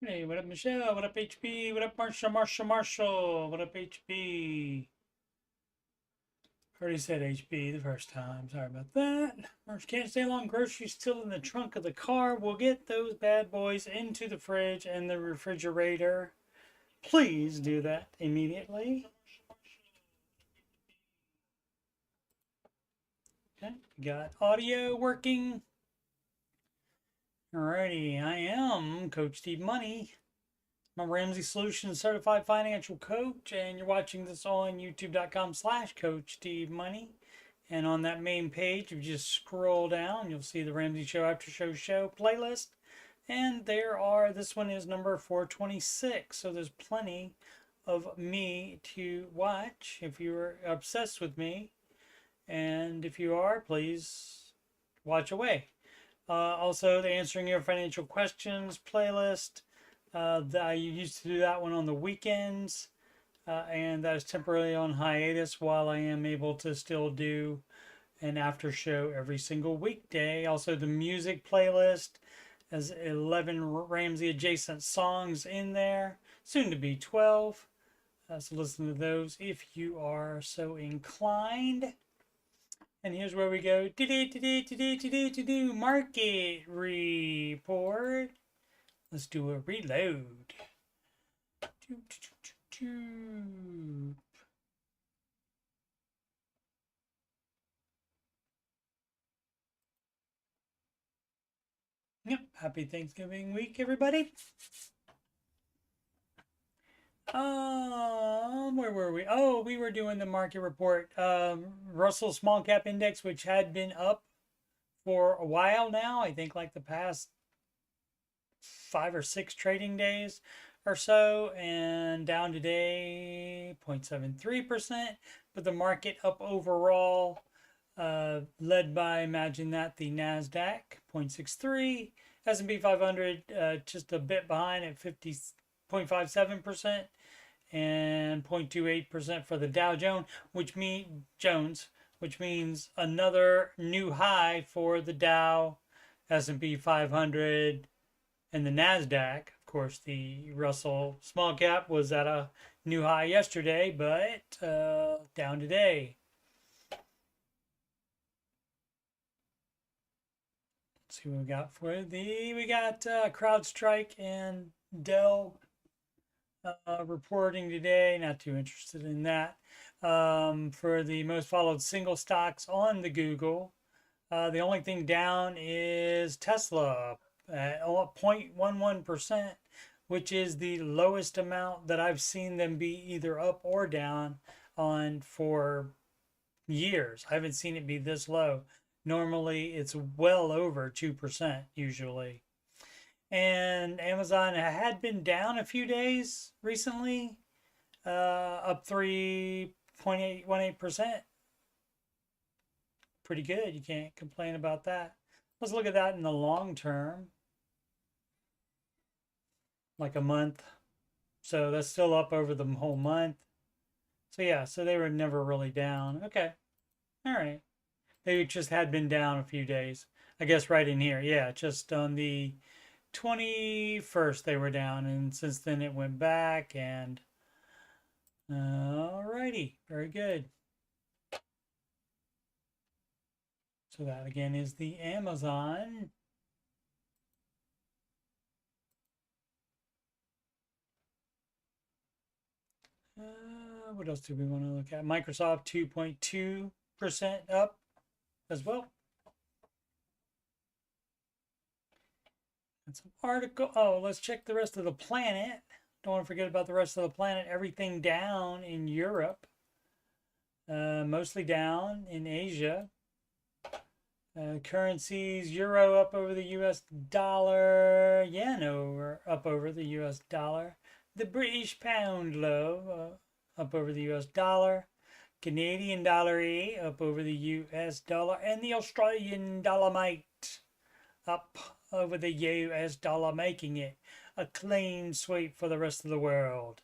Hey, what up, Michelle? What up, HB? What up, Marshall? What up, HB? Already said HB the first time. Sorry about that. Marsh can't stay long. Groceries still in the trunk of the car. We'll get those bad boys into the fridge and the refrigerator. Please do that immediately. Okay, got audio working. Alrighty, I am Coach Steve Money. I'm a Ramsey Solutions Certified Financial Coach, and you're watching this on youtube.com/Coach Steve Money. And on that main page, if you just scroll down, you'll see the Ramsey Show Aftershow playlist. And this one is number 426. So there's plenty of me to watch if you're obsessed with me. And if you are, please watch away. Also, the Answering Your Financial Questions playlist. I used to do that one on the weekends, and that is temporarily on hiatus while I am able to still do an after show every single weekday. Also, the music playlist has 11 Ramsey adjacent songs in there, soon to be 12. So listen to those if you are so inclined. And here's where we go. Market report. Let's do a reload. Yep. Happy Thanksgiving week, everybody. Where were we? Oh, we were doing the market report. Russell Small Cap Index, which had been up for a while now. I think like the past 5 or 6 trading days or so, and down today 0.73%, but the market up overall, led by, imagine that, the NASDAQ 0.63, S&P 500 just a bit behind at 50.57%, and 0.28% for the Dow Jones, which means another new high for the Dow, S&P 500, and the NASDAQ. Of course, the Russell Small Cap was at a new high yesterday, but down today. Let's see what we got for we got CrowdStrike and Dell reporting today. Not too interested in that. For the most followed single stocks on the Google, the only thing down is Tesla at 0.11%, which is the lowest amount that I've seen them be either up or down on for years. I haven't seen it be this low. Normally it's well over 2% usually. And Amazon had been down a few days recently, up 3.18%. Pretty good. You can't complain about that. Let's look at that in the long term, like a month. So that's still up over the whole month. So yeah, so they were never really down. Okay. All right. They just had been down a few days. I guess right in here. Yeah, just on the 21st they were down, and since then it went back. And alrighty, very good. So that again is the Amazon. What else do we want to look at? Microsoft 2.2% up as well. And some article. Oh, let's check the rest of the planet. Don't want to forget about the rest of the planet. Everything down in Europe. Mostly down in Asia. Currencies, euro up over the US dollar, yen up over the US dollar, the British pound low up over the US dollar, Canadian dollar up over the US dollar, and the Australian dollar-mite up over the US dollar, making it a clean sweep for the rest of the world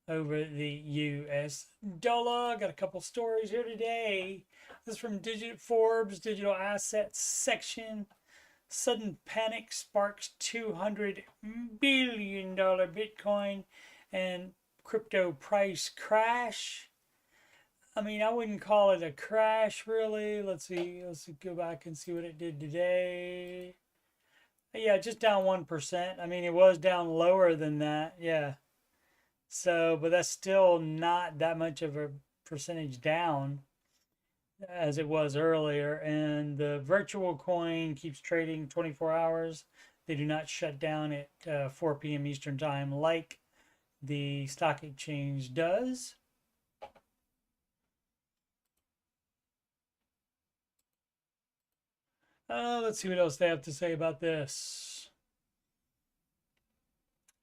over the US dollar. Got a couple stories here today. This is from Forbes Digital Assets section. Sudden panic sparks $200 billion Bitcoin and crypto price crash. I mean, I wouldn't call it a crash, really. Let's see. Let's go back and see what it did today. Yeah, just down 1%. I mean, it was down lower than that. Yeah. So, but that's still not that much of a percentage down as it was earlier. And the virtual coin keeps trading 24 hours. They do not shut down at 4 p.m. Eastern Time like the stock exchange does. Let's see what else they have to say about this.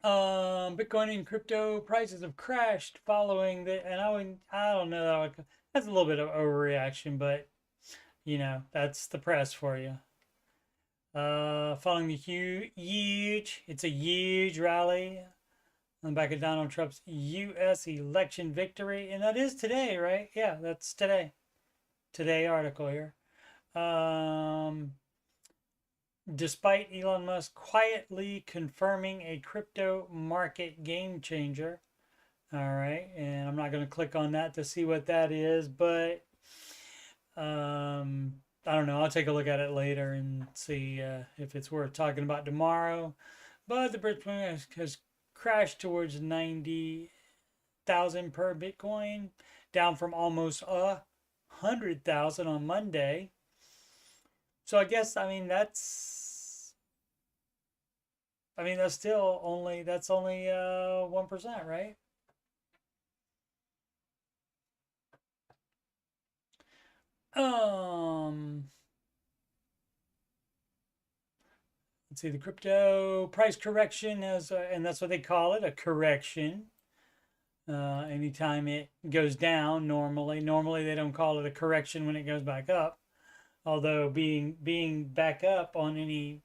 Bitcoin and crypto prices have crashed following the, and I don't know, that's a little bit of overreaction, but you know, that's the press for you. Following the it's a huge rally on the back of Donald Trump's U.S. election victory, and that is today, right? Yeah, that's today. Today article here. Despite Elon Musk quietly confirming a crypto market game changer. All right, and I'm not going to click on that to see what that is, but I don't know. I'll take a look at it later and see if it's worth talking about tomorrow. But the Bitcoin has crashed towards 90,000 per Bitcoin, down from almost 100,000 on Monday. So I guess, I mean, that's still only, 1%, right? Let's see, the crypto price correction has, and that's what they call it, a correction. Anytime it goes down, normally they don't call it a correction when it goes back up. Although being back up on any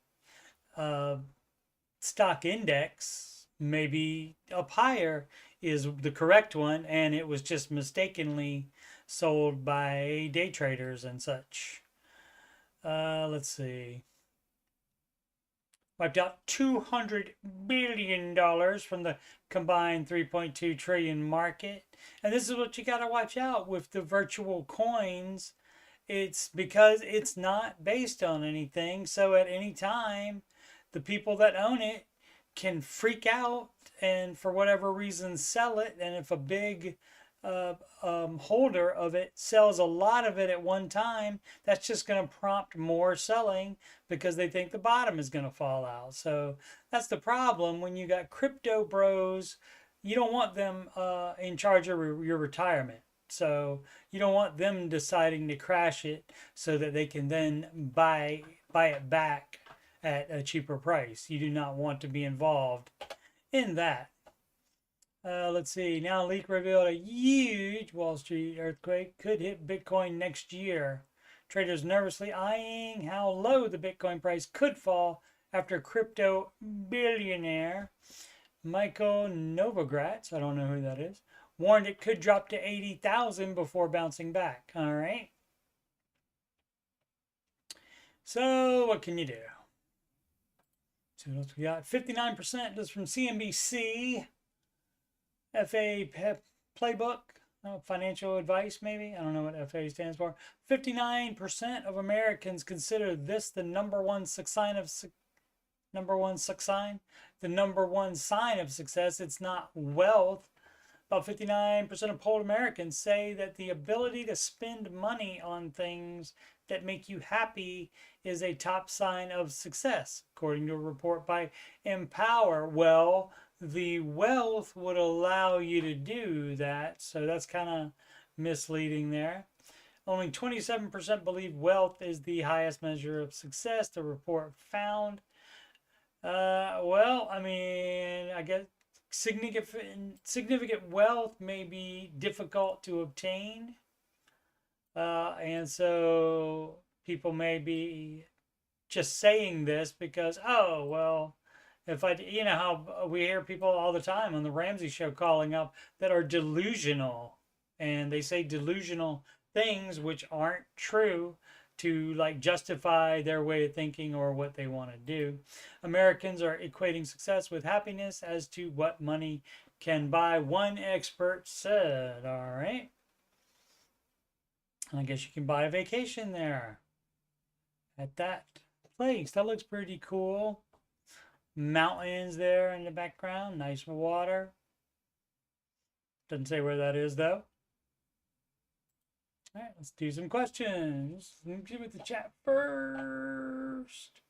stock index, maybe up higher is the correct one, and it was just mistakenly sold by day traders and such. Let's see. Wiped out $200 billion from the combined 3.2 trillion market. And this is what you got to watch out with the virtual coins. It's because it's not based on anything. So at any time, the people that own it can freak out and for whatever reason sell it. And if a big holder of it sells a lot of it at one time, that's just going to prompt more selling because they think the bottom is going to fall out. So that's the problem when you got crypto bros. You don't want them in charge of your retirement. So you don't want them deciding to crash it so that they can then buy it back at a cheaper price. You do not want to be involved in that. Let's see. Now, leak revealed a huge Wall Street earthquake could hit Bitcoin next year. Traders nervously eyeing how low the Bitcoin price could fall after crypto billionaire Michael Novogratz, I don't know who that is, warned it could drop to 80,000 before bouncing back. All right. So, what can you do? So, what else we got? 59% is from CNBC. FA playbook, financial advice, maybe. I don't know what FA stands for. 59% of Americans consider this the number one sign of success. It's not wealth. About 59% of polled Americans say that the ability to spend money on things that make you happy is a top sign of success, according to a report by Empower. Well, the wealth would allow you to do that, so that's kind of misleading there. Only 27% believe wealth is the highest measure of success, the report found. Well, I mean, I guess significant wealth may be difficult to obtain, and so people may be just saying this because, oh, well, if you know how we hear people all the time on the Ramsey show calling up that are delusional, and they say delusional things which aren't true. to like justify their way of thinking or what they want to do. Americans are equating success with happiness as to what money can buy, one expert said. All right. I guess you can buy a vacation there at that place. That looks pretty cool. Mountains there in the background. Nice water. Doesn't say where that is though. All right, let's do some questions. Let me see with the chat first.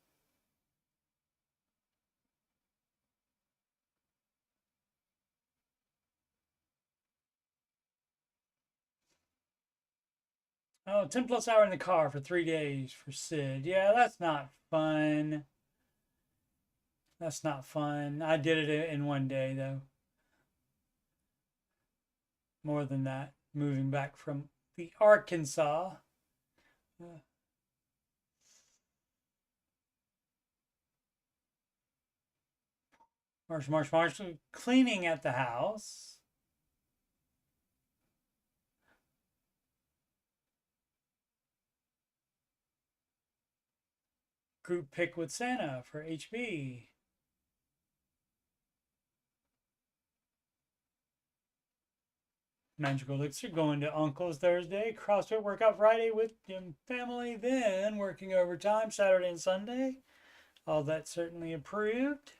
Oh, 10 plus hour in the car for 3 days for Sid. Yeah, that's not fun. That's not fun. I did it in 1 day though. More than that. Moving back from the Arkansas. Marsh. Cleaning at the house. Group pick with Santa for HB. Magical Elixir going to Uncle's Thursday. CrossFit workout Friday with family. Then working overtime Saturday and Sunday. All that certainly approved.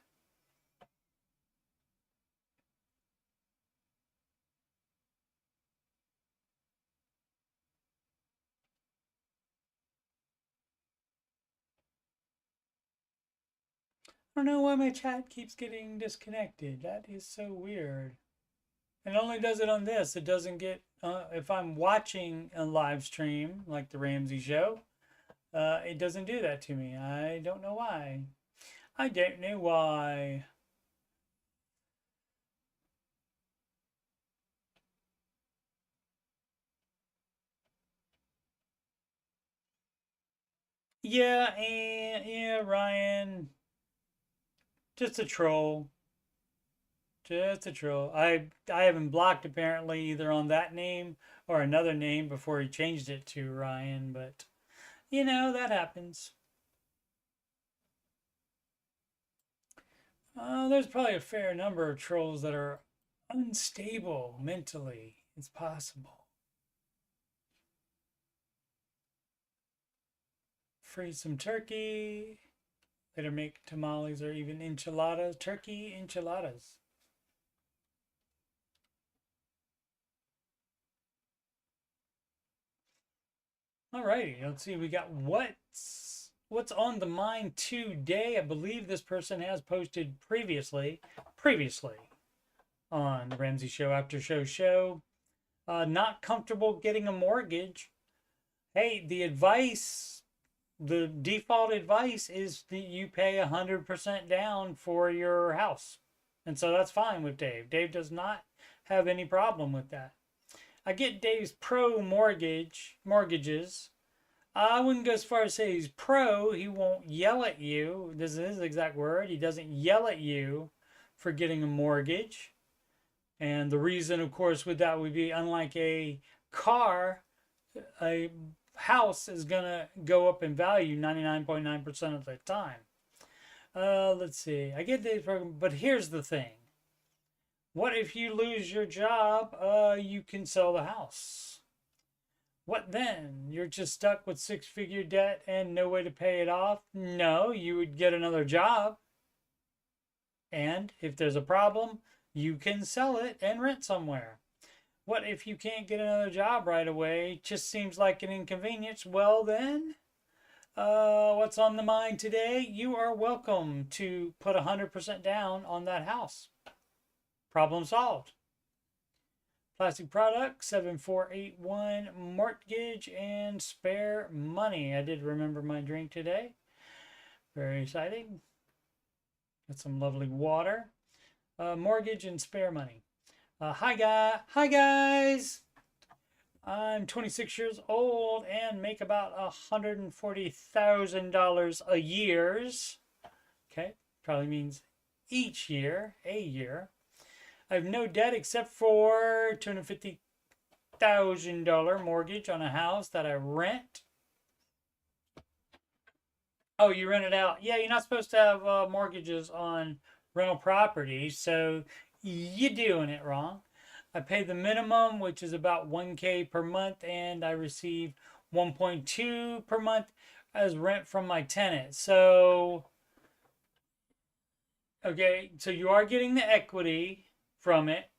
I don't know why my chat keeps getting disconnected. That is so weird. It only does it on this. It doesn't get, if I'm watching a live stream like the Ramsey show, it doesn't do that to me. I don't know why. I don't know why. Yeah, and yeah, Ryan. Just a troll. Just a troll. I haven't blocked apparently either on that name or another name before he changed it to Ryan, but you know, that happens. There's probably a fair number of trolls that are unstable mentally. It's possible. Freeze some turkey. Later make tamales or even enchiladas. Turkey enchiladas. Alrighty, let's see. We got what's on the mind today. I believe this person has posted previously on the Ramsey Show Aftershow show. Not comfortable getting a mortgage. Hey, the default advice is that you pay 100% down for your house. And so that's fine with Dave. Dave does not have any problem with that. I get Dave's pro mortgages. I wouldn't go as far as say he's pro. He won't yell at you. This is his exact word. He doesn't yell at you for getting a mortgage. And the reason, of course, with that would be unlike a car, a house is going to go up in value 99.9% of the time. Let's see. I get Dave's program, but here's the thing. What if you lose your job? You can sell the house. What then? You're just stuck with six-figure debt and no way to pay it off? No, you would get another job. And if there's a problem, you can sell it and rent somewhere. What if you can't get another job right away? Just seems like an inconvenience. Well then, what's on the mind today? You are welcome to put 100% down on that house. Problem solved. Plastic product 7481 mortgage and spare money. I did remember my drink today. Very exciting. Got some lovely water. Mortgage and spare money. Hi guys. I'm 26 years old and make about $140,000 a year. Okay, probably means each year, a year. I have no debt except for $250,000 mortgage on a house that I rent. Oh, you rent it out. Yeah, you're not supposed to have mortgages on rental property, so you're doing it wrong. I pay the minimum, which is about 1K per month, and I receive 1.2 per month as rent from my tenant. So, okay, so you are getting the equity from it,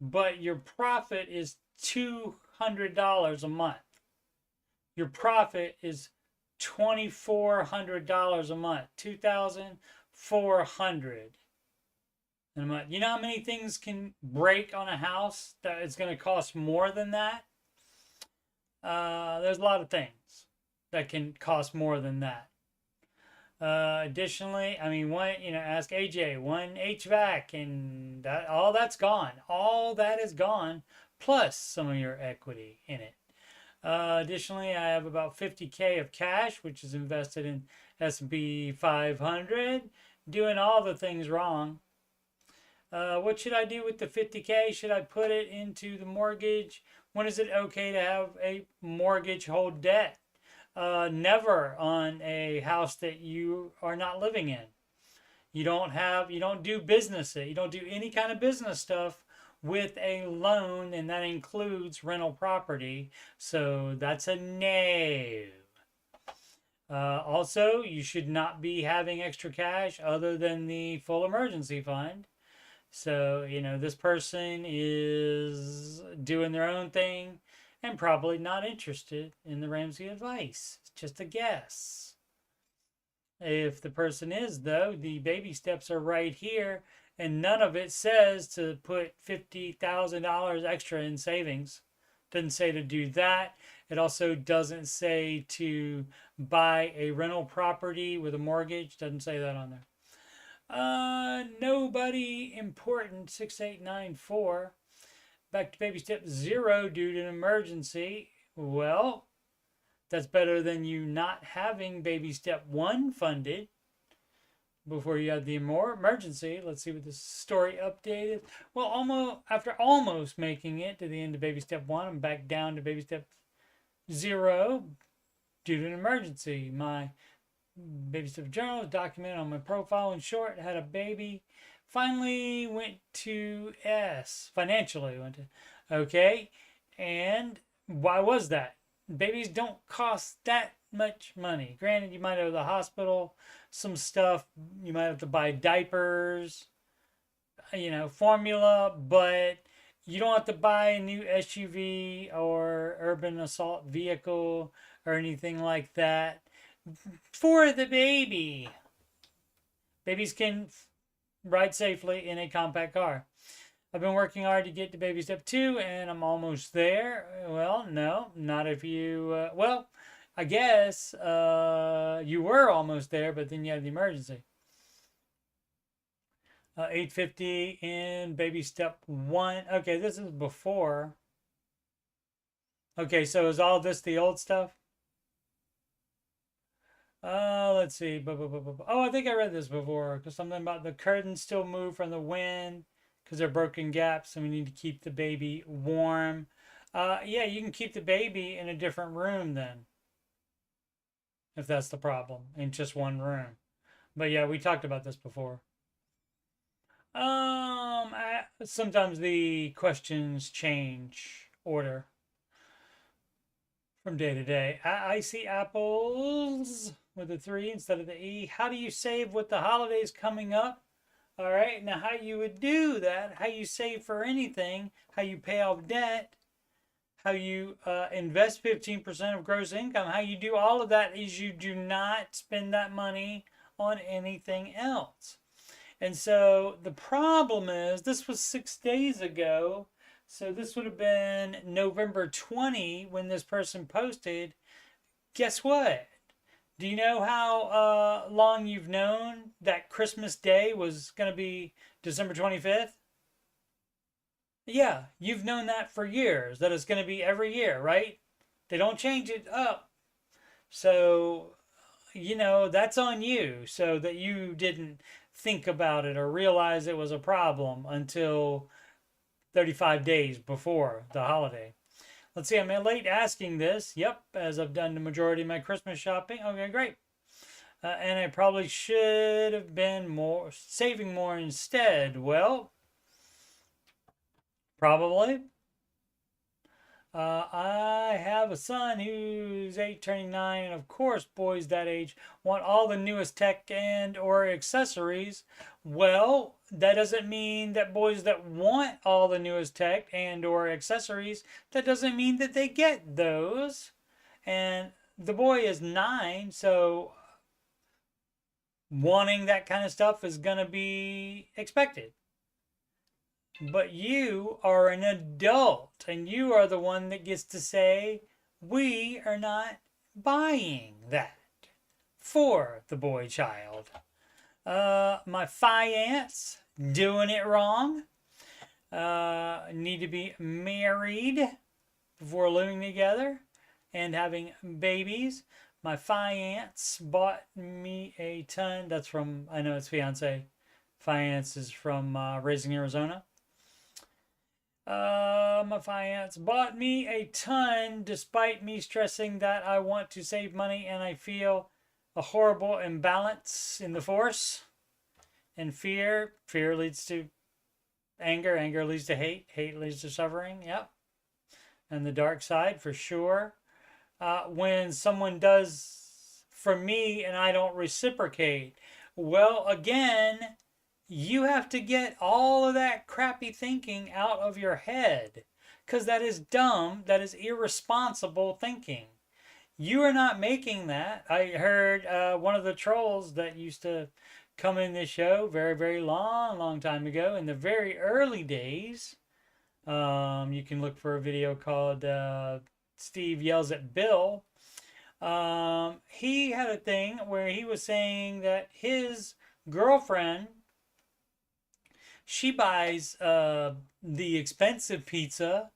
but your profit is $200 a month. Your profit is $2,400 a month. 2,400 in a month. You know how many things can break on a house that it's going to cost more than that? There's a lot of things that can cost more than that. Additionally, I mean, ask AJ, one HVAC, and that all that's gone. All that is gone, plus some of your equity in it. Additionally, I have about 50K of cash, which is invested in S&P 500, doing all the things wrong. What should I do with the 50K? Should I put it into the mortgage? When is it okay to have a mortgage hold debt? Never on a house that you are not living in. You don't do business. You don't do any kind of business stuff with a loan, and that includes rental property. So that's a no. Also, you should not be having extra cash other than the full emergency fund. So, this person is doing their own thing and probably not interested in the Ramsey advice. It's just a guess. If the person is, though, the baby steps are right here, and none of it says to put $50,000 extra in savings. Doesn't say to do that. It also doesn't say to buy a rental property with a mortgage. Doesn't say that on there. Nobody important, 6894. Back to baby step 0 due to an emergency. Well, that's better than you not having baby step 1 funded before you had the emergency. Let's see what this story updated. Well, after almost making it to the end of baby step 1, I'm back down to baby step 0 due to an emergency. My baby step journal is documented on my profile. In short, had a baby. Finally went to S. Financially went to. Okay. And why was that? Babies don't cost that much money. Granted, you might go to the hospital, some stuff. You might have to buy diapers, formula, but you don't have to buy a new SUV or urban assault vehicle or anything like that for the baby. Babies can ride safely in a compact car. I've been working hard to get to baby step 2, and I'm almost there. Well, no, not if you, I guess you were almost there, but then you had the emergency. 850 in baby step 1. Okay, this is before. Okay, so is all this the old stuff? Let's see. Oh, I think I read this before. Because something about the curtains still move from the wind because they're broken gaps, and we need to keep the baby warm. Yeah, you can keep the baby in a different room then, if that's the problem, in just one room. But yeah, we talked about this before. Sometimes the questions change order from day to day. I see apples with a 3 instead of the E. How do you save with the holidays coming up? All right, now how you would do that, how you save for anything, how you pay off debt, how you invest 15% of gross income, how you do all of that is you do not spend that money on anything else. And so the problem is, this was 6 days ago, so this would have been November 20 when this person posted. Guess what? Do you know how long you've known that Christmas Day was going to be December 25th? Yeah, you've known that for years, that it's going to be every year, right? They don't change it up. So, that's on you, so that you didn't think about it or realize it was a problem until 35 days before the holiday. Let's see, I'm late asking this. Yep, as I've done the majority of my Christmas shopping. Okay, great. And I probably should have been more saving more instead. Well, probably. I have a son who's 8 turning 9, and of course boys that age want all the newest tech and or accessories. Well, that doesn't mean that boys that want all the newest tech and or accessories, that doesn't mean that they get those. And the boy is 9, so wanting that kind of stuff is going to be expected. But you are an adult, and you are the one that gets to say, we are not buying that for the boy child. My finance, doing it wrong. Need to be married before living together and having babies. My finance bought me a ton. That's from, I know it's fiance. Finance is from Raising Arizona. My finance bought me a ton despite me stressing that I want to save money and I feel a horrible imbalance in the force. And fear leads to anger, anger leads to hate, hate leads to suffering, yep. And the dark side for sure. When someone does for me and I don't reciprocate, well, again, you have to get all of that crappy thinking out of your head, because that is dumb, that is irresponsible thinking. You are not making that. I heard one of the trolls that used to come in this show very, very long time ago in the very early days. You can look for a video called Steve Yells at Bill. He had a thing where he was saying that his girlfriend, she buys the expensive pizza,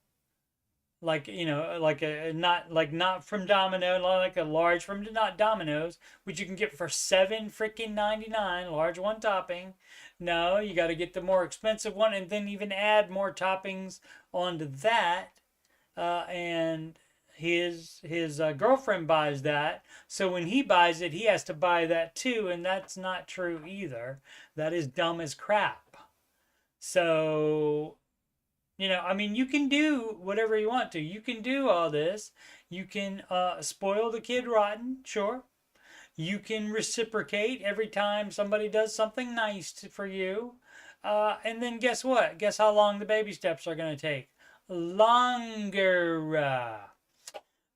like, you know, like a not from Domino, like a large from not Domino's, which you can get for $7.99, large one topping. No, you got to get the more expensive one, and then even add more toppings onto that. And his girlfriend buys that, so when he buys it, he has to buy that too, and that's not true either. That is dumb as crap. So, you know, I mean, you can do whatever you want to. You can do all this. You can spoil the kid rotten, sure. You can reciprocate every time somebody does something nice for you. And then guess what? Guess how long the baby steps are going to take? Longer.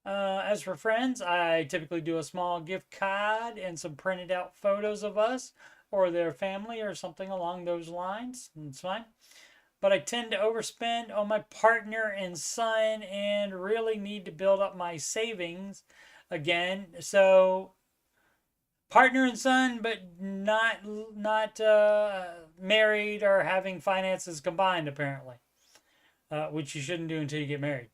As for friends, I typically do a small gift card and some printed out photos of us or their family or something along those lines. It's fine. But I tend to overspend on my partner and son and really need to build up my savings again. So partner and son, but not married or having finances combined, apparently, which you shouldn't do until you get married.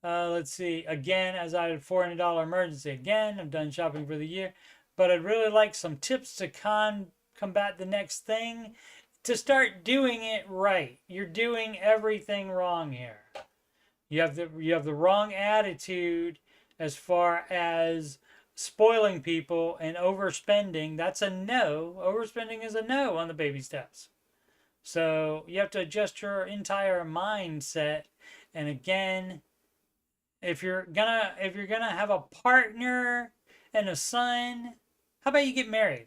Let's see. Again, as I had a $400 emergency. Again, I'm done shopping for the year. But I'd really like some tips to combat the next thing. To start doing it right. You're doing everything wrong here. You have the wrong attitude as far as spoiling people and overspending. That's a no. Overspending is a no on the baby steps. So you have to adjust your entire mindset. And again, if you're gonna have a partner and a son, how about you get married?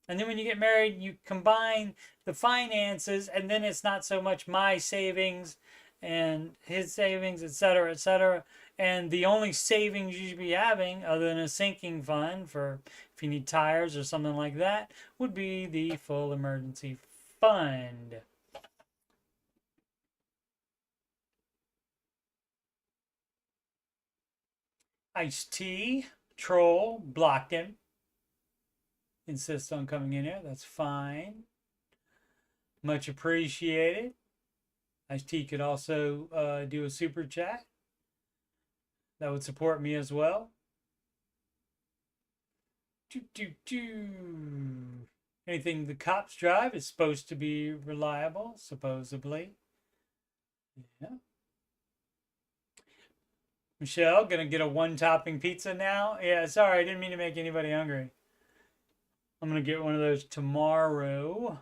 And then when you get married, you combine the finances, and then it's not so much my savings and his savings, etc., etc. And the only savings you should be having, other than a sinking fund for if you need tires or something like that, would be the full emergency fund. Iced tea, troll, blocked him. Insists on coming in here. That's fine. Much appreciated. Iced tea could also do a super chat. That would support me as well. Anything the cops drive is supposed to be reliable, supposedly. Yeah. Michelle, gonna get a one topping pizza now? Yeah, sorry, I didn't mean to make anybody hungry. I'm gonna get one of those tomorrow.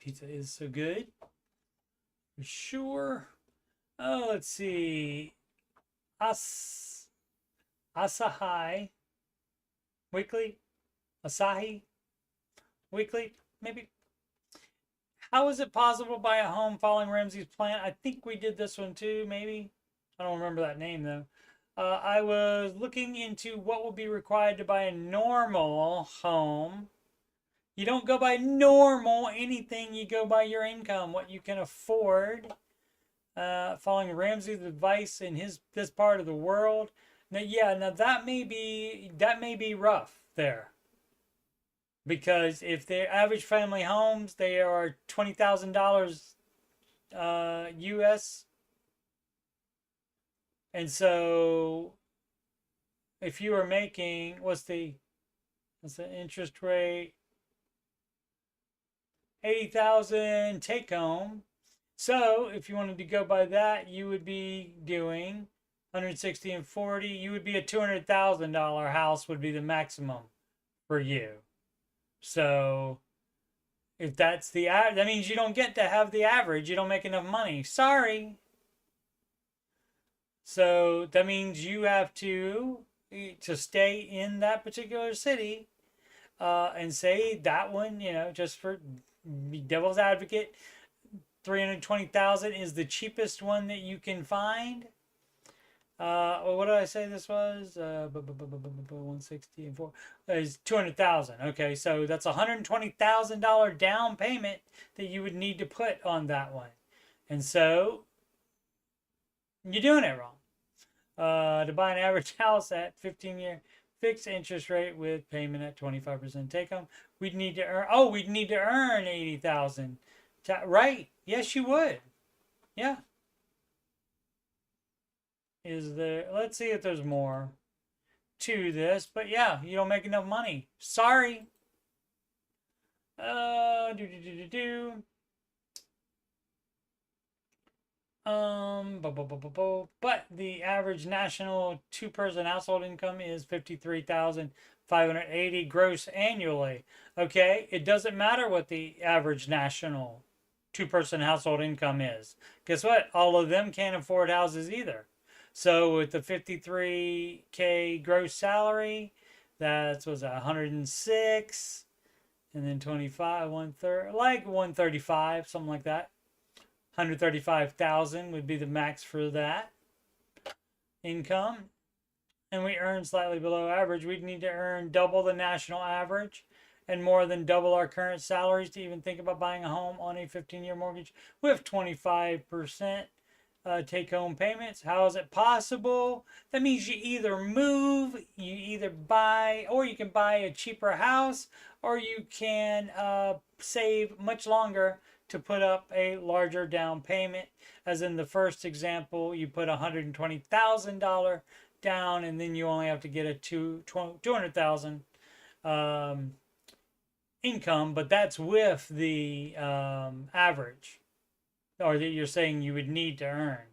Pizza is so good. For sure. Oh, let's see. Asahi Weekly? Asahi Weekly? Maybe. How is it possible to buy a home following Ramsey's plan? I think we did this one too, maybe. I don't remember that name though. I was looking into what will be required to buy a normal home. You don't go by normal anything, you go by your income, what you can afford. Following Ramsey's advice in this part of the world. Now, yeah, now that may be rough there, because if they're average family homes, they are $20,000 US, and so if you are making what's the interest rate, 80,000 take home. So if you wanted to go by that, you would be doing 160 and 40. You would be a $200,000 house would be the maximum for you. So if that's the average, that means you don't get to have the average. You don't make enough money. Sorry. So that means you have to stay in that particular city, and say that one, just for devil's advocate, 320,000 is the cheapest one that you can find. What did I say this was? 160 and 4 is 200,000. Okay, so that's $120,000 down payment that you would need to put on that one, and so you're doing it wrong. To buy an average house at 15-year fixed interest rate with payment at 25% take home, we'd need to earn. Oh, we'd need to earn 80,000. Right? Yes, you would. Yeah. Is there? Let's see if there's more to this. But yeah, you don't make enough money. Sorry. But the average national two-person household income is 53,580 gross annually. Okay, it doesn't matter what the average national two-person household income is. Guess what? All of them can't afford houses either. So with the 53K gross salary, that was 106, and then 25, 130, like 135, something like that. 135,000 would be the max for that income. And we earn slightly below average. We'd need to earn double the national average and more than double our current salaries to even think about buying a home on a 15-year mortgage with 25% take-home payments. How is it possible? That means you either move, you either buy, or you can buy a cheaper house, or you can save much longer to put up a larger down payment. As in the first example, you put $120,000 down, and then you only have to get a $200,000 income, but that's with the average, or that you're saying you would need to earn.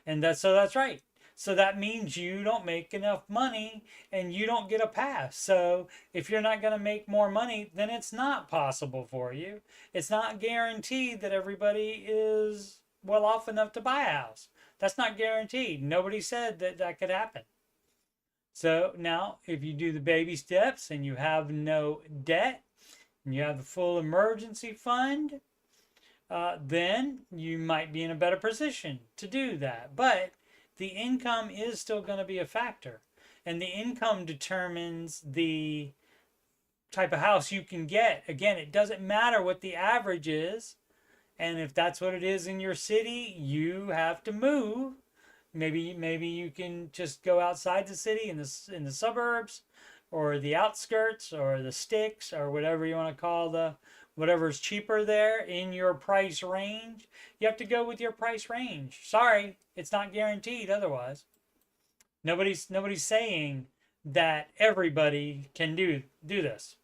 And that's right. So that means you don't make enough money and you don't get a pass. So if you're not going to make more money, then it's not possible for you. It's not guaranteed that everybody is well off enough to buy a house. That's not guaranteed. Nobody said that that could happen. So now if you do the baby steps and you have no debt and you have the full emergency fund, then you might be in a better position to do that. But the income is still going to be a factor. And the income determines the type of house you can get. Again, it doesn't matter what the average is. And if that's what it is in your city, you have to move. Maybe you can just go outside the city in the suburbs, or the outskirts, or the sticks, or whatever you want to call whatever's cheaper there in your price range. You have to go with your price range. Sorry, it's not guaranteed otherwise. Nobody's saying that everybody can do this,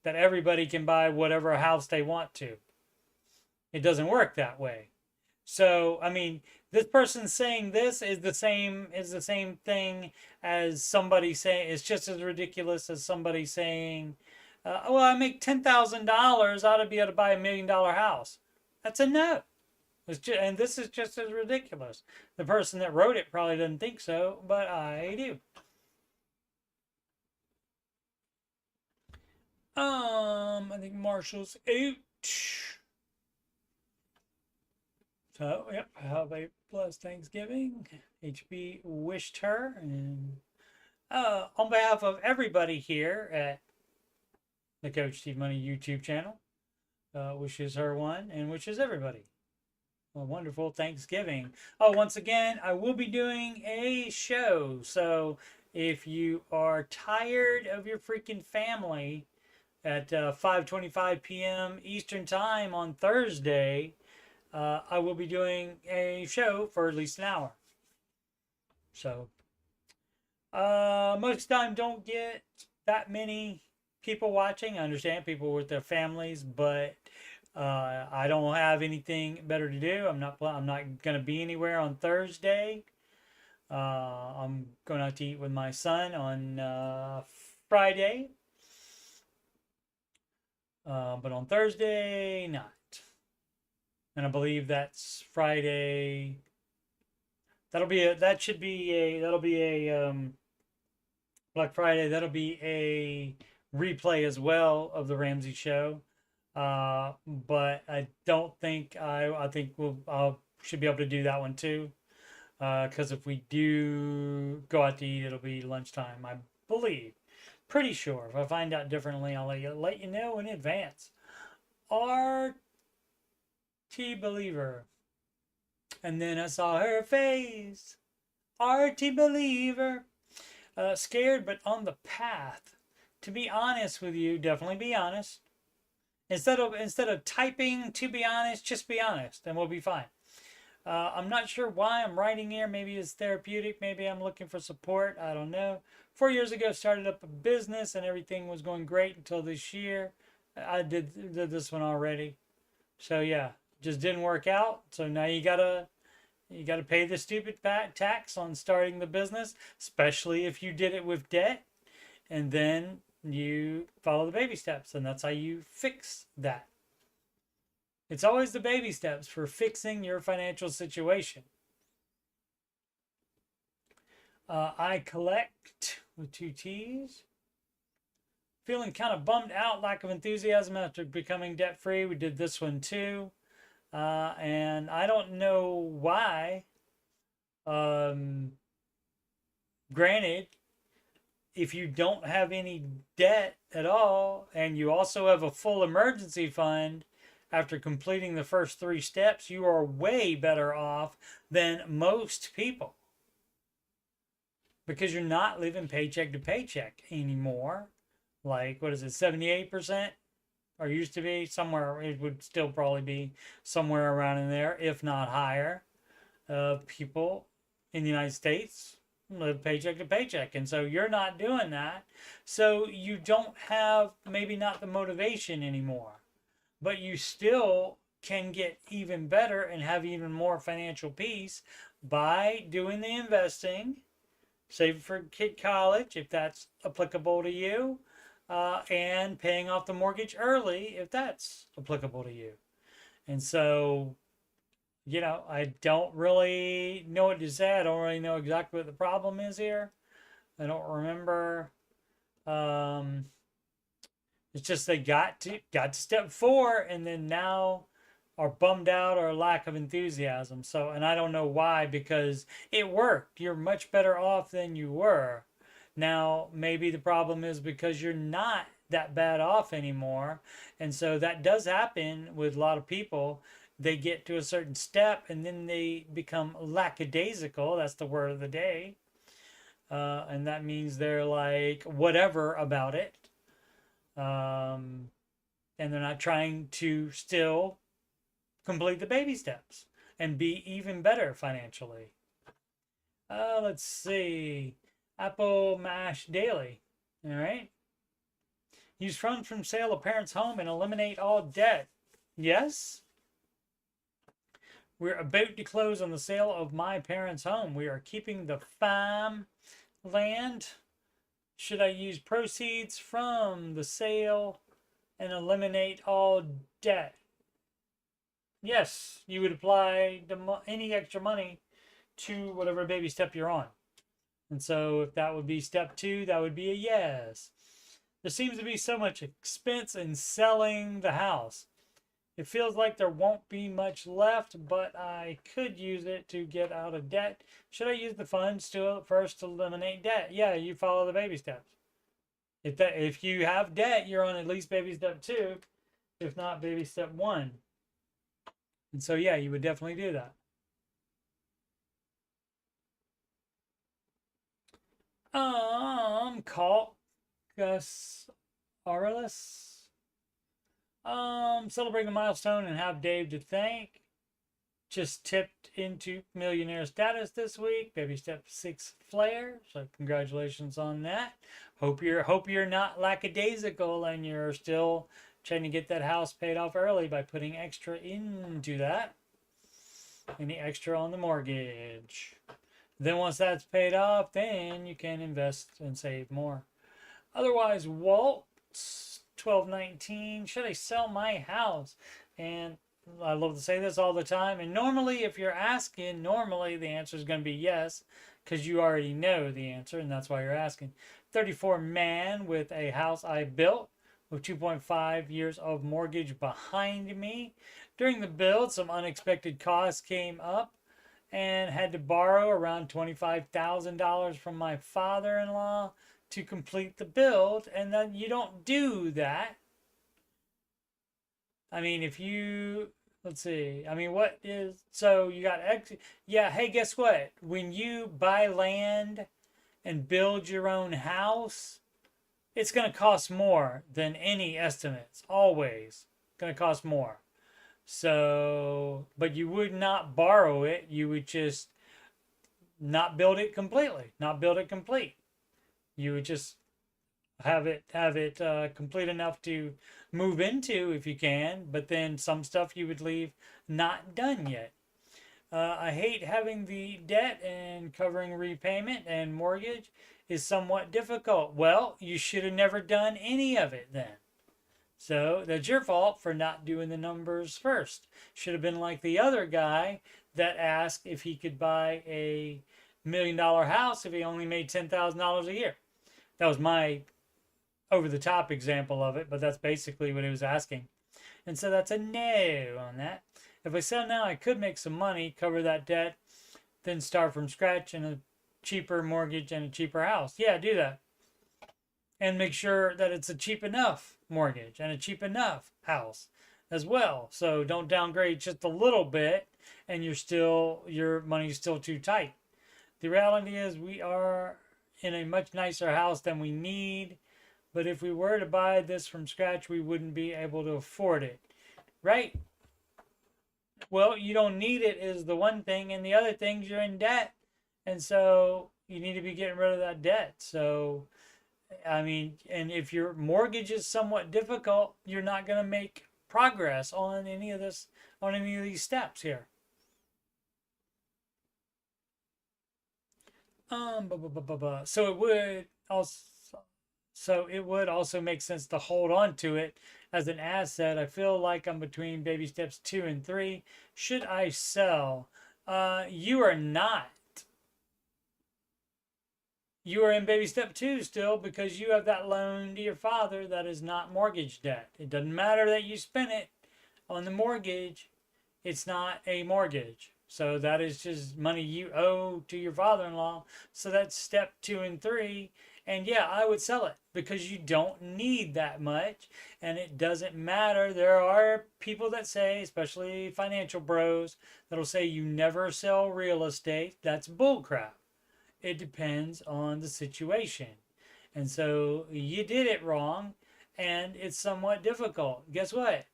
that everybody can buy whatever house they want to. It doesn't work that way. So, I mean, this person saying this is the same thing as somebody saying, it's just as ridiculous as somebody saying, well, I make $10,000, I ought to be able to buy $1 million house. That's a no. And this is just as ridiculous. The person that wrote it probably doesn't think so, but I do. I think Marshall's out. So, yep, have a blessed Thanksgiving. HB wished her, and on behalf of everybody here at the Coach Steve Money YouTube channel, wishes her one and wishes everybody a wonderful Thanksgiving. Oh, once again, I will be doing a show. So if you are tired of your freaking family at 5:25 p.m. Eastern Time on Thursday, I will be doing a show for at least an hour. So most of the time don't get that many people watching. I understand people with their families, but I don't have anything better to do. I'm not going to be anywhere on Thursday. I'm going out to eat with my son on Friday. But on Thursday, not. And I believe that's Friday. That'll be a Black Friday. That'll be a replay as well of the Ramsey show. But I don't think I think I should be able to do that one too. Because if we do go out to eat, it'll be lunchtime, I believe. Pretty sure. If I find out differently, I'll let you know in advance. RT Believer. And then I saw her face. RT Believer. Scared but on the path. To be honest with you, definitely be honest. Instead of typing to be honest, just be honest and we'll be fine. I'm not sure why I'm writing here. Maybe it's therapeutic. Maybe I'm looking for support. I don't know. 4 years ago, started up a business and everything was going great until this year. I did this one already. So yeah, just didn't work out. So now you gotta pay the stupid tax on starting the business, especially if you did it with debt. And then you follow the baby steps, and that's how you fix that. It's always the baby steps for fixing your financial situation. I collect with 2 T's. Feeling kind of bummed out, lack of enthusiasm after becoming debt free. We did this one too. And I don't know why. Granted, if you don't have any debt at all and you also have a full emergency fund after completing the first 3 steps, you are way better off than most people. Because you're not living paycheck to paycheck anymore. Like, what is it, 78%? Or used to be somewhere, it would still probably be somewhere around in there, if not higher, of people in the United States live paycheck to paycheck. And so you're not doing that. So you don't have, maybe not the motivation anymore, but you still can get even better and have even more financial peace by doing the investing, save for kid college if that's applicable to you, and paying off the mortgage early if that's applicable to you. And so, I don't really know what to say. I don't really know exactly what the problem is here. I don't remember. It's just they got to step 4 and then now are bummed out or lack of enthusiasm. So, and I don't know why, because it worked. You're much better off than you were. Now, maybe the problem is because you're not that bad off anymore. And so that does happen with a lot of people. They get to a certain step and then they become lackadaisical. That's the word of the day. And that means they're like whatever about it. And they're not trying to still complete the baby steps and be even better financially. Let's see. Apple Mash Daily. All right. Use funds from sale of parents' home and eliminate all debt. Yes. We're about to close on the sale of my parents' home. We are keeping the farm land. Should I use proceeds from the sale and eliminate all debt? Yes, you would apply any extra money to whatever baby step you're on. And so if that would be step 2, that would be a yes. There seems to be so much expense in selling the house. It feels like there won't be much left, but I could use it to get out of debt. Should I use the funds to first eliminate debt? Yeah, you follow the baby steps. If you have debt, you're on at least baby step 2, if not baby step 1. And so yeah, you would definitely do that. Caucus Aurelus. Celebrating a milestone and have Dave to thank. Just tipped into millionaire status this week. Baby step 6 flare. So congratulations on that. Hope you're not lackadaisical and you're still trying to get that house paid off early by putting extra into that. Any extra on the mortgage. Then once that's paid off, then you can invest and save more. Otherwise, Walt 1219, should I sell my house? And I love to say this all the time. And normally, if you're asking, normally the answer is going to be yes, because you already know the answer, and that's why you're asking. 34 man with a house I built with 2.5 years of mortgage behind me. During the build, some unexpected costs came up and had to borrow around $25,000 from my father-in-law to complete the build. And then you don't do that. I mean, if you, let's see, I mean, what is, so you got, yeah, hey, guess what? When you buy land and build your own house, it's going to cost more than any estimates. Always going to cost more. So, but you would not borrow it. You would just not build it completely, not build it complete. You would just have it complete enough to move into if you can, but then some stuff you would leave not done yet. I hate having the debt and covering repayment and mortgage is somewhat difficult. Well, you should have never done any of it then. So that's your fault for not doing the numbers first. Should have been like the other guy that asked if he could buy a $1 million house if he only made $10,000 a year. That was my over-the-top example of it, but that's basically what he was asking. And so that's a no on that. If I sell now, I could make some money, cover that debt, then start from scratch in a cheaper mortgage and a cheaper house. Yeah, do that. And make sure that it's a cheap enough mortgage and a cheap enough house as well. So don't downgrade just a little bit and your money's still too tight. The reality is we are in a much nicer house than we need. But if we were to buy this from scratch, we wouldn't be able to afford it. Right? Well, you don't need it is the one thing. And the other things, you're in debt. And so you need to be getting rid of that debt. So, I mean, and if your mortgage is somewhat difficult, you're not going to make progress on any of this, on any of these steps here. So it would also make sense to hold on to it as an asset. I feel like I'm between baby steps 2 and 3. Should I sell? You are not. You are in baby step 2 still because you have that loan to your father that is not mortgage debt. It doesn't matter that you spent it on the mortgage. It's not a mortgage. So that is just money you owe to your father-in-law. So that's step 2 and 3. And yeah, I would sell it because you don't need that much and it doesn't matter. There are people that say, especially financial bros, that'll say you never sell real estate. That's bullcrap. It depends on the situation. And so you did it wrong and it's somewhat difficult. Guess what?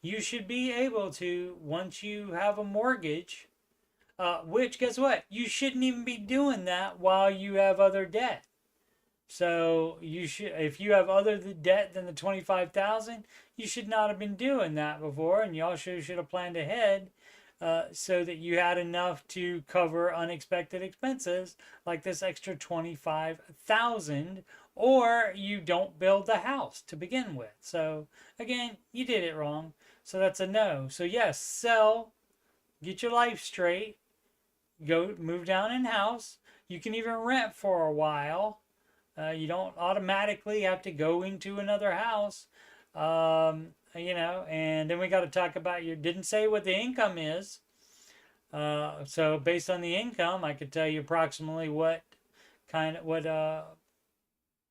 You should be able to, once you have a mortgage, which guess what? You shouldn't even be doing that while you have other debt. So you should, if you have other debt than the 25,000, you should not have been doing that before, and you also should have planned ahead so that you had enough to cover unexpected expenses like this extra 25,000, or you don't build the house to begin with. So again, you did it wrong. So that's a no. So yes, sell, get your life straight, go move down in house. You can even rent for a while. You don't automatically have to go into another house. And then we got to talk about your, didn't say what the income is. So based on the income, I could tell you approximately what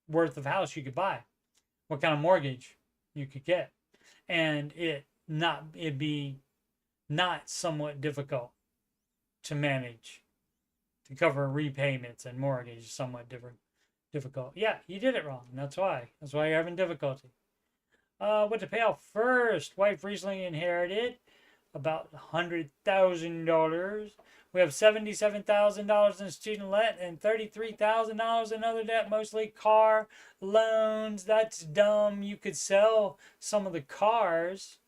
worth of house you could buy, what kind of mortgage you could get, and it'd be not somewhat difficult to manage, to cover repayments and mortgage, somewhat difficult. Yeah, you did it wrong. That's why you're having difficulty. What to pay off first? Wife recently inherited about $100,000. We have $77,000 in student debt and $33,000 in other debt, mostly car loans. That's dumb. You could sell some of the cars.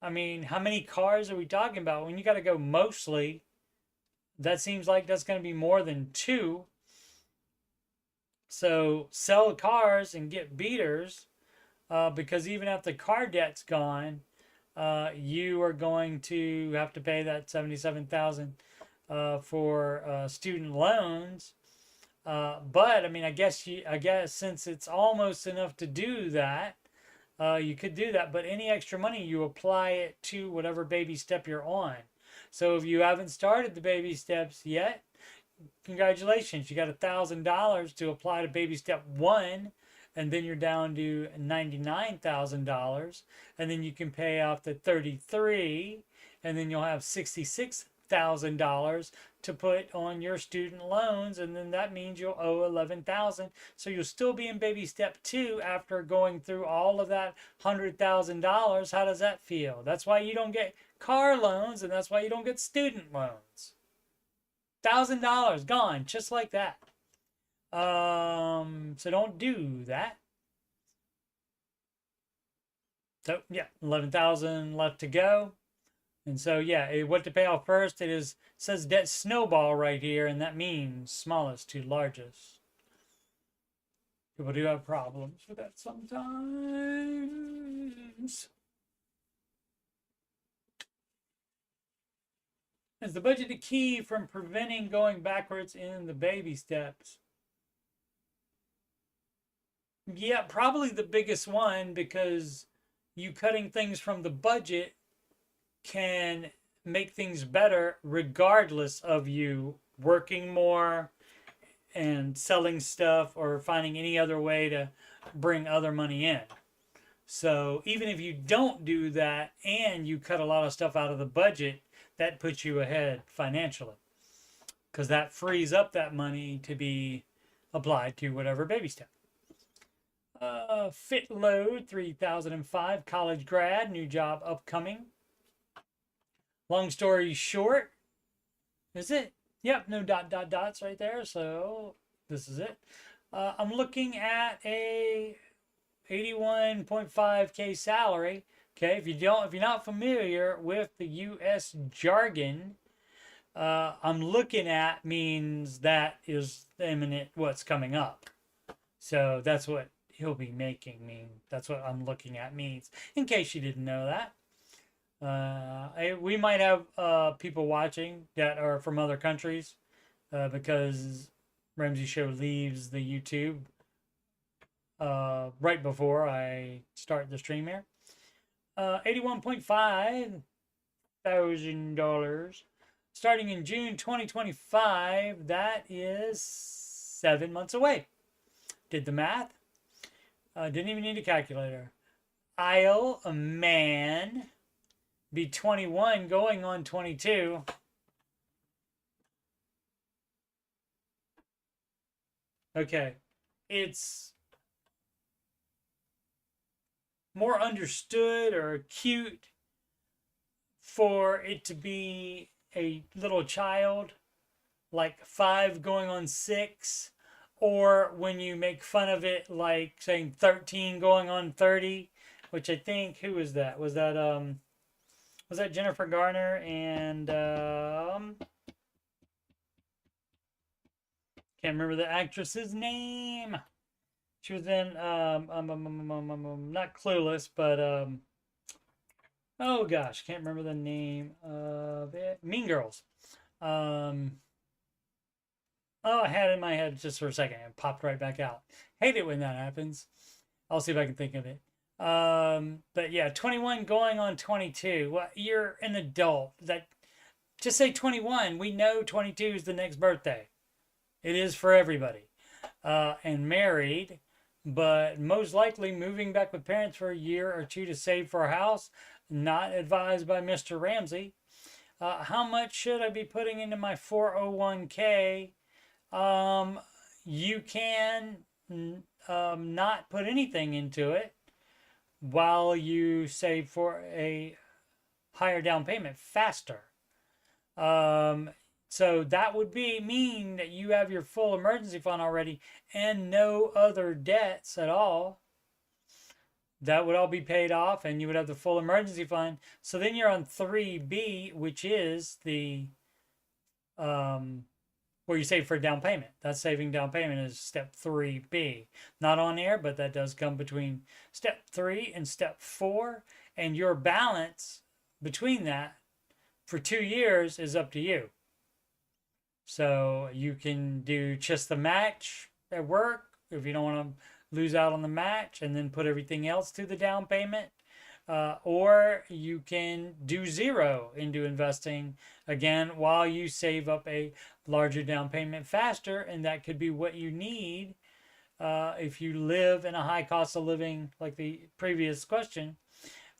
I mean, how many cars are we talking about? When you got to go mostly, that seems like that's going to be more than two. So sell cars and get beaters, because even if the car debt's gone, you are going to have to pay that $77,000 for student loans. But I mean, I guess since it's almost enough to do that, you could do that. But any extra money, you apply it to whatever baby step you're on. So if you haven't started the baby steps yet, congratulations, you got $1,000 to apply to baby step 1, and then you're down to $99,000, and then you can pay off the 33, and then you'll have $66,000 to put on your student loans, and then that means you'll owe $11,000. So you'll still be in baby step 2 after going through all of that $100,000. How does that feel? That's why you don't get car loans, and that's why you don't get student loans. $1,000 gone just like that. So don't do that. So yeah, 11,000 left to go. And so yeah, what to pay off first? Says debt snowball right here, and that means smallest to largest. People do have problems with that sometimes. Is the budget a key from preventing going backwards in the baby steps? Yeah, probably the biggest one, because you cutting things from the budget can make things better regardless of you working more and selling stuff or finding any other way to bring other money in. So even if you don't do that and you cut a lot of stuff out of the budget, that puts you ahead financially, because that frees up that money to be applied to whatever baby step. Fit load 3005, college grad, new job upcoming. Long story short, is it? Yep, no dots right there. So this is it. I'm looking at a 81.5K salary. Okay, if you're not familiar with the U.S. jargon, I'm looking at means that is imminent, what's coming up. So that's what he'll be making mean. That's what I'm looking at means, in case you didn't know that. We might have people watching that are from other countries, because Ramsey Show leaves the YouTube right before I start the stream here. $81,500 starting in June 2025. That is 7 months away. Did the math. Didn't even need a calculator. I'll a man be 21 going on 22. Okay, it's more understood or cute for it to be a little child, like 5 going on 6, or when you make fun of it, like saying 13 going on 30, which I think, who was that? Was that Was that Jennifer Garner and can't remember the actress's name. She was in not Clueless, but oh gosh, can't remember the name of it. Mean Girls. Oh, I had it in my head just for a second and popped right back out. Hate it when that happens. I'll see if I can think of it. But yeah, 21 going on 22. Well, you're an adult. That just say 21. We know 22 is the next birthday. It is for everybody. And married, but most likely moving back with parents for a year or two to save for a house. Not advised by Mr. Ramsey. How much should I be putting into my 401k? You can not put anything into it while you save for a higher down payment faster. So that would mean that you have your full emergency fund already and no other debts at all. That would all be paid off and you would have the full emergency fund. So then you're on 3B, which is the where you save for a down payment. That saving down payment is step 3B. Not on air, but that does come between step 3 and step 4. And your balance between that for 2 years is up to you. So you can do just the match at work if you don't want to lose out on the match and then put everything else to the down payment. Or you can do zero into investing again while you save up a larger down payment faster. And that could be what you need if you live in a high cost of living, like the previous question.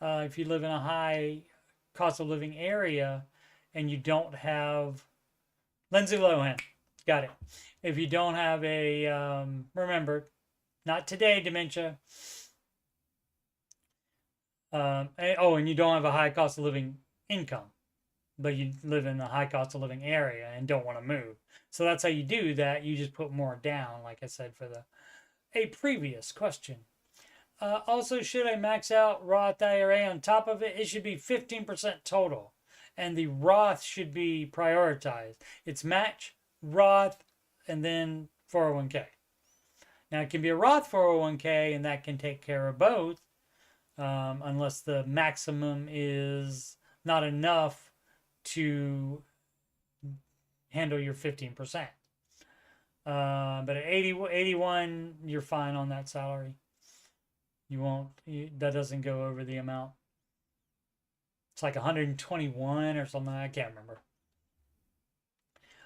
If you live in a high cost of living area and you don't have Lindsay Lohan, got it. If you don't have a, remember, not today dementia. And you don't have a high cost of living income, but you live in a high cost of living area and don't want to move. So that's how you do that. You just put more down, like I said, for a previous question. Also, should I max out Roth IRA on top of it? It should be 15% total. And the Roth should be prioritized. It's match, Roth, and then 401k. Now, it can be a Roth 401k, and that can take care of both, unless the maximum is not enough to handle your 15%. But at 81, you're fine on that salary. That doesn't go over the amount. It's like 121 or something. I can't remember.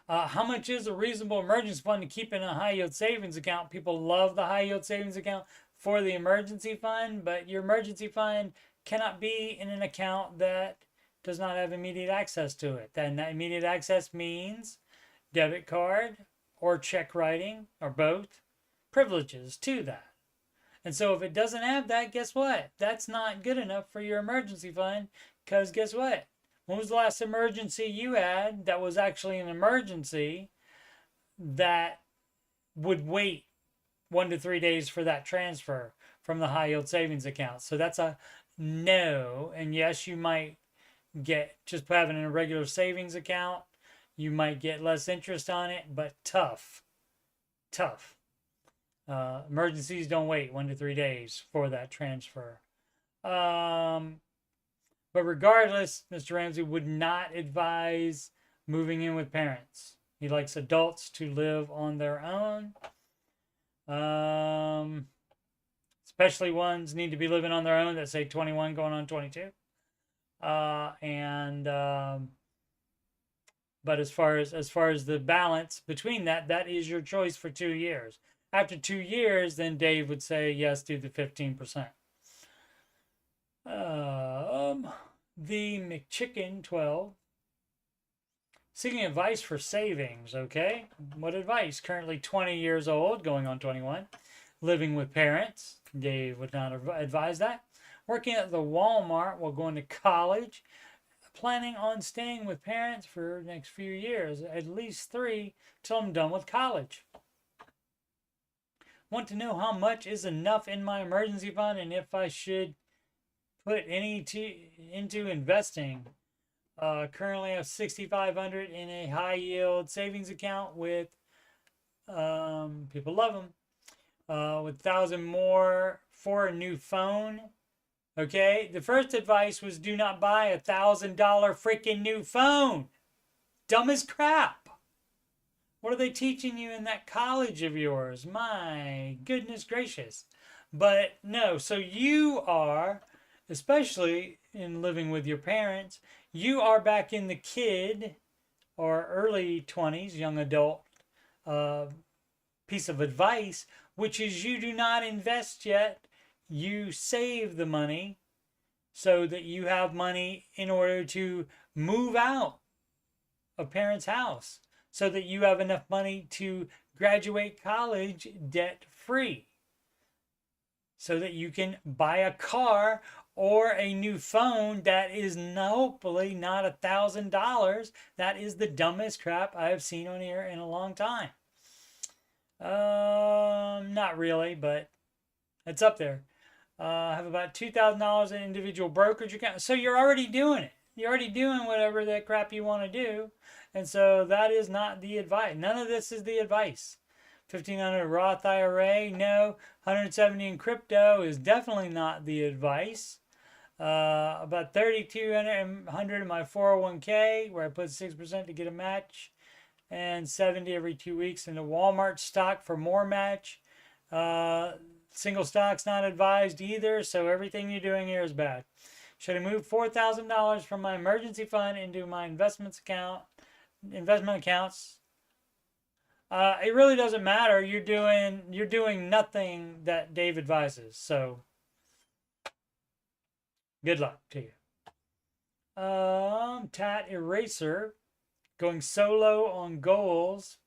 How much is a reasonable emergency fund to keep in a high yield savings account? People love the high yield savings account for the emergency fund, but your emergency fund cannot be in an account that does not have immediate access to it. Then that immediate access means debit card or check writing or both privileges to that. And so if it doesn't have that, guess what? That's not good enough for your emergency fund, because guess what? When was the last emergency you had that was actually an emergency that would wait 1 to 3 days for that transfer from the high yield savings account? So that's a no. And yes, you might get, just having a regular savings account, you might get less interest on it, but tough. Emergencies don't wait 1 to 3 days for that transfer. But regardless, Mr. Ramsey would not advise moving in with parents. He likes adults to live on their own. Especially ones need to be living on their own that say 21 going on 22. But as far as the balance between that, that is your choice for 2 years. After 2 years, then Dave would say, yes, do the 15%. The McChicken 12. Seeking advice for savings, okay? What advice? Currently 20 years old, going on 21. Living with parents. Dave would not advise that. Working at the Walmart while going to college. Planning on staying with parents for the next few years, at least 3, till I'm done with college. Want to know how much is enough in my emergency fund and if I should put into investing. Currently have 6,500 in a high yield savings account with people love them. With 1,000 more for a new phone. Okay, the first advice was do not buy $1,000 freaking new phone. Dumb as crap. What are they teaching you in that college of yours? My goodness gracious. But no, so you are, especially in living with your parents, you are back in the kid or early 20s, young adult piece of advice, which is you do not invest yet. You save the money so that you have money in order to move out of parents' house, so that you have enough money to graduate college debt free, so that you can buy a car or a new phone that is hopefully not $1,000. That is the dumbest crap I have seen on here in a long time. Not really, but it's up there. I have about $2,000 in individual brokerage account. So you're already doing it. You're already doing whatever that crap you want to do. And so that is not the advice. None of this is the advice. 1,500 Roth IRA, no. 170 in crypto is definitely not the advice. About 3,200 in my 401k, where I put 6% to get a match, and 70 every 2 weeks into Walmart stock for more match. Single stock's not advised either, so everything you're doing here is bad. Should I move $4,000 from my emergency fund into my investment accounts? It really doesn't matter. You're doing nothing that Dave advises. So good luck to you. Tat Eraser, going solo on goals.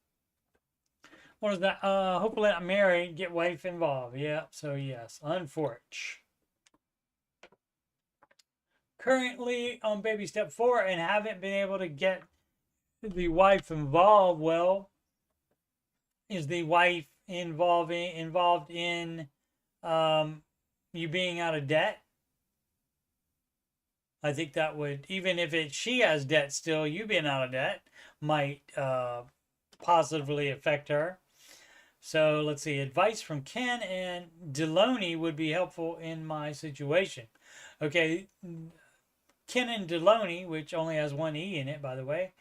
What is that? Hopefully not married, get wife involved. Yeah, so yes, unfortunate. Currently on baby step 4 and haven't been able to get the wife involved. Well, is the wife involved in you being out of debt? I think that would, even if she has debt still, you being out of debt might positively affect her. So let's see, advice from Ken and Deloney would be helpful in my situation. Okay, Ken and Deloney, which only has one E in it, by the way,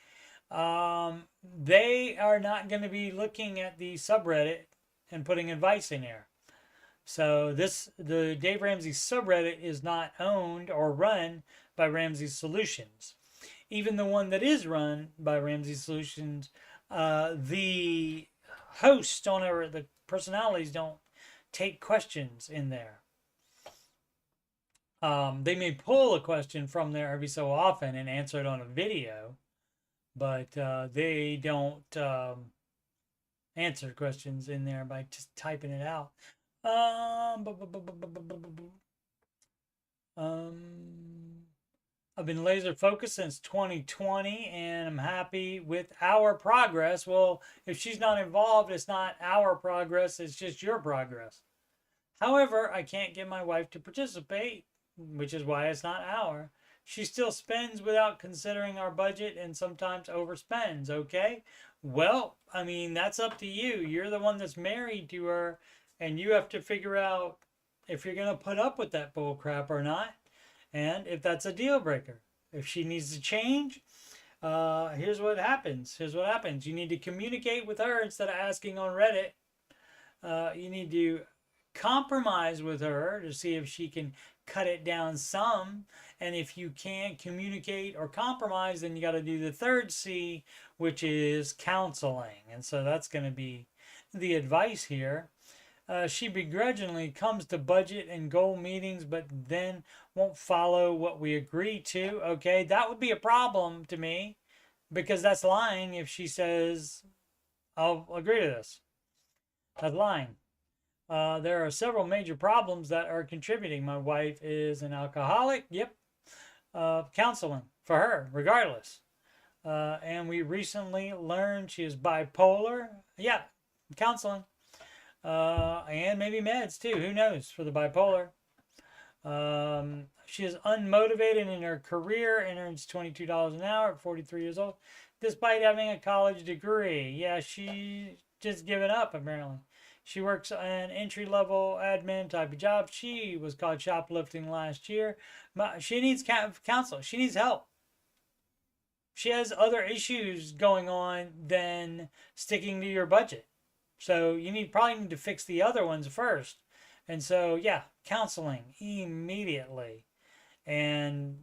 they are not going to be looking at the subreddit and putting advice in there. So the Dave Ramsey subreddit is not owned or run by Ramsey Solutions. Even the one that is run by Ramsey Solutions, the hosts don't ever, the personalities don't take questions in there. They may pull a question from there every so often and answer it on a video, but they don't answer questions in there by just typing it out. I've been laser focused since 2020 and I'm happy with our progress. Well, if she's not involved, it's not our progress, it's just your progress. However, I can't get my wife to participate, which is why it's not our. She still spends without considering our budget and sometimes overspends, okay? Well, I mean, that's up to you. You're the one that's married to her and you have to figure out if you're going to put up with that bull crap or not. And if that's a deal breaker, if she needs to change, here's what happens. Here's what happens. You need to communicate with her instead of asking on Reddit. You need to compromise with her to see if she can cut it down some. And if you can't communicate or compromise, then you got to do the third C, which is counseling. And so that's going to be the advice here. She begrudgingly comes to budget and goal meetings, but then won't follow what we agree to. Okay, that would be a problem to me because that's lying if she says, I'll agree to this. That's lying. There are several major problems that are contributing. My wife is an alcoholic. Yep. Counseling for her, regardless. And we recently learned she is bipolar. Yeah, counseling. And maybe meds too. Who knows for the bipolar. She is unmotivated in her career and earns $22 an hour at 43 years old, despite having a college degree. Yeah, she just given up, apparently. She works an entry-level admin type of job. She was caught shoplifting last year. She needs counsel. She needs help. She has other issues going on than sticking to your budget. So you probably need to fix the other ones first. And so, yeah, counseling immediately. And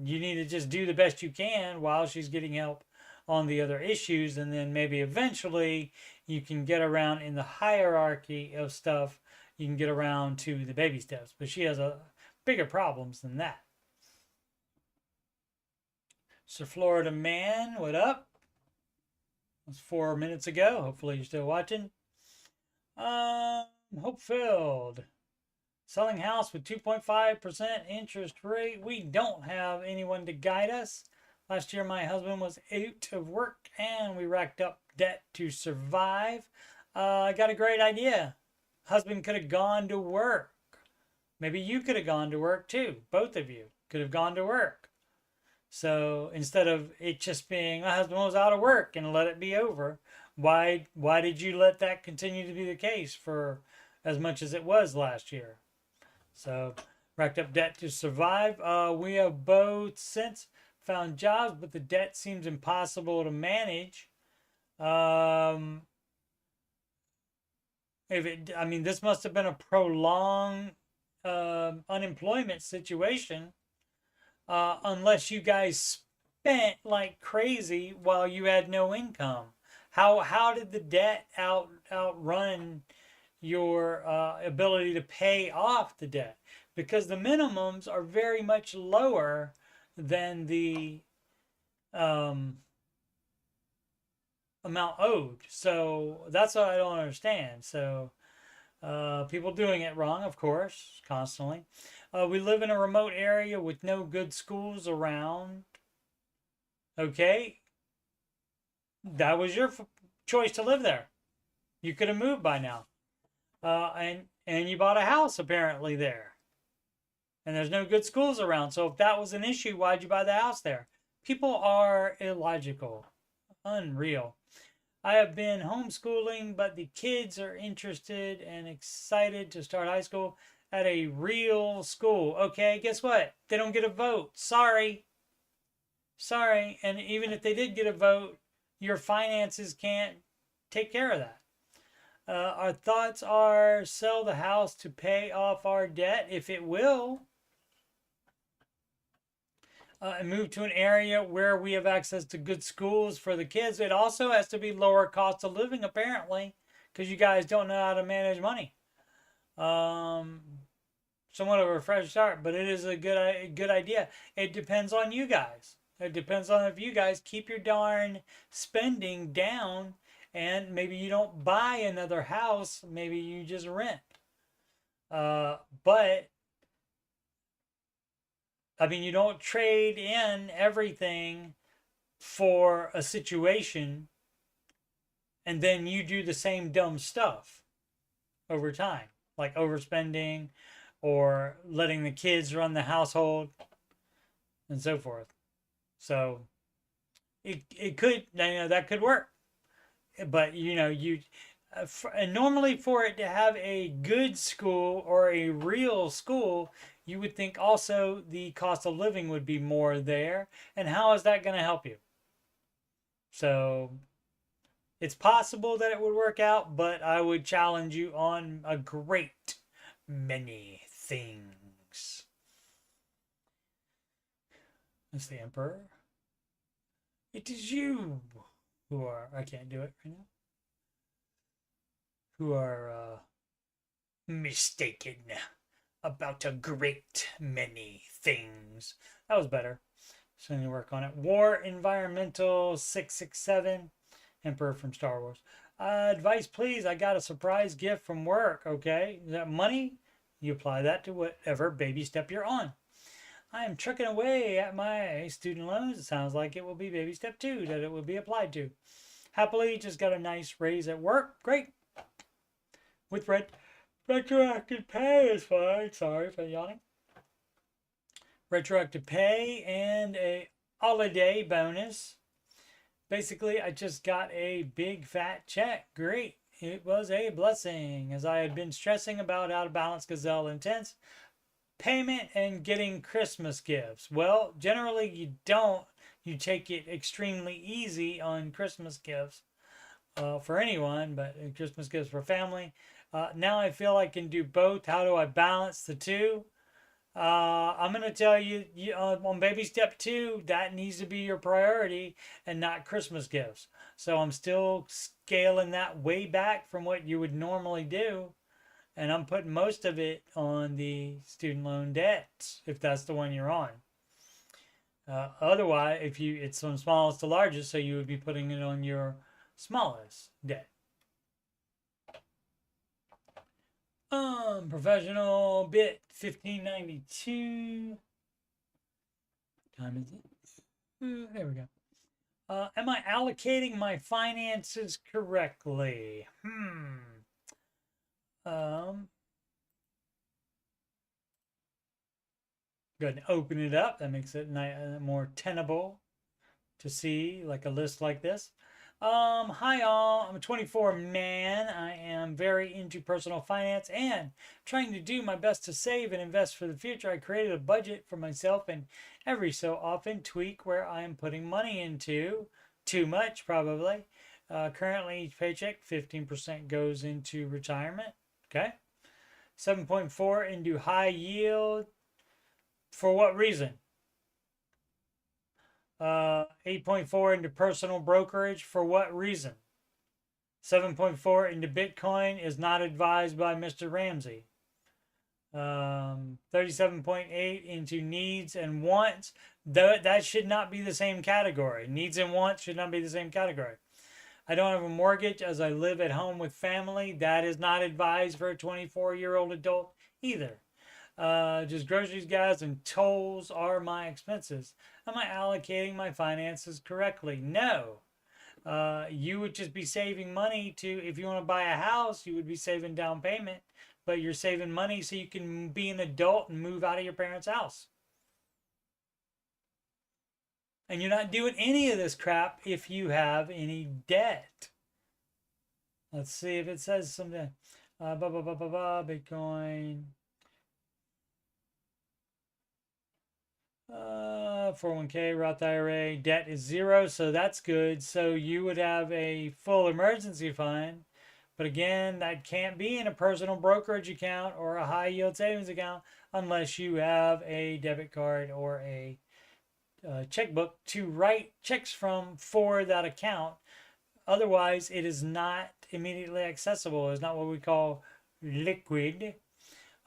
you need to just do the best you can while she's getting help on the other issues. And then maybe eventually you can get around in the hierarchy of stuff. You can get around to the baby steps. But she has bigger problems than that. Sir Florida Man, what up? It was 4 minutes ago. Hopefully you're still watching. Hope filled. Selling house with 2.5% interest rate. We don't have anyone to guide us. Last year my husband was out of work and we racked up debt to survive. I got a great idea. Husband could have gone to work. Maybe you could have gone to work too. Both of you could have gone to work. So instead of it just being my husband was out of work and let it be over, why did you let that continue to be the case for as much as it was last year? So racked up debt to survive. We have both since found jobs, but the debt seems impossible to manage. This must have been a prolonged unemployment situation. Unless you guys spent like crazy while you had no income. How did the debt outrun your ability to pay off the debt? Because the minimums are very much lower than the amount owed. So that's what I don't understand. So people doing it wrong, of course, constantly. We live in a remote area with no good schools around. Okay. That was your choice to live there. You could have moved by now. And you bought a house apparently there. And there's no good schools around. So if that was an issue, why'd you buy the house there? People are illogical. Unreal. I have been homeschooling, but the kids are interested and excited to start high school at a real school. Okay, guess what? They don't get a vote. Sorry. And even if they did get a vote, your finances can't take care of that. Our thoughts are sell the house to pay off our debt if it will. And move to an area where we have access to good schools for the kids. It also has to be lower cost of living, apparently, because you guys don't know how to manage money. Somewhat of a fresh start, but it is a good idea. It depends on you guys. It depends on if you guys keep your darn spending down, and maybe you don't buy another house. Maybe you just rent. But you don't trade in everything for a situation and then you do the same dumb stuff over time, like overspending or letting the kids run the household and so forth. So it could, that could work. But, and normally for it to have a good school or a real school, you would think also the cost of living would be more there. And how is that going to help you? So it's possible that it would work out, but I would challenge you on a great many things. That's the Emperor. It is you who are, I can't do it right now, who are mistaken about a great many things. That was better. So I need to work on it. War Environmental 667. Emperor from Star Wars. Advice, please. I got a surprise gift from work. Okay. Is that money? You apply that to whatever baby step you're on. I am trucking away at my student loans. It sounds like it will be baby step 2 that it will be applied to. Happily, just got a nice raise at work. Great. With retroactive pay is fine. Sorry for yawning. retroactive pay, and a holiday bonus. Basically, I just got a big fat check. Great. It was a blessing, as I had been stressing about out of balance gazelle intense payment and getting Christmas gifts. Well, generally you don't. You take it extremely easy on Christmas gifts for anyone, but Christmas gifts for family. Now I feel I can do both. How do I balance the two? I'm going to tell you, on baby step 2, that needs to be your priority and not Christmas gifts. So I'm still scaling that way back from what you would normally do. And I'm putting most of it on the student loan debt, if that's the one you're on. Otherwise, if you, it's from smallest to largest, so you would be putting it on your smallest debt. Professional bit 1592. Time is it? There we go. Am I allocating my finances correctly? Go ahead and open it up. That makes it more tenable to see, like a list like this. Hi all, I'm a 24 man. I am very into personal finance and trying to do my best to save and invest for the future. I created a budget for myself and every so often tweak where I am putting money into. Too much, probably. Currently, each paycheck, 15% goes into retirement. Okay. 7.4 into high yield. For what reason? 8.4 into personal brokerage. For what reason? 7.4 into Bitcoin is not advised by Mr. Ramsey. 37.8 into needs and wants. That should not be the same category. Needs and wants should not be the same category. I don't have a mortgage as I live at home with family. That is not advised for a 24-year-old adult either. Just groceries, gas, and tolls are my expenses. Am I allocating my finances correctly? No. You would just be saving money to, if you want to buy a house, you would be saving down payment, but you're saving money so you can be an adult and move out of your parents' house. And you're not doing any of this crap if you have any debt. Let's see if it says something. Bitcoin. 401k, Roth IRA, debt is 0, so that's good. So you would have a full emergency fund, but again, that can't be in a personal brokerage account or a high yield savings account unless you have a debit card or a checkbook to write checks from for that account. Otherwise, it is not immediately accessible. It's not what we call liquid.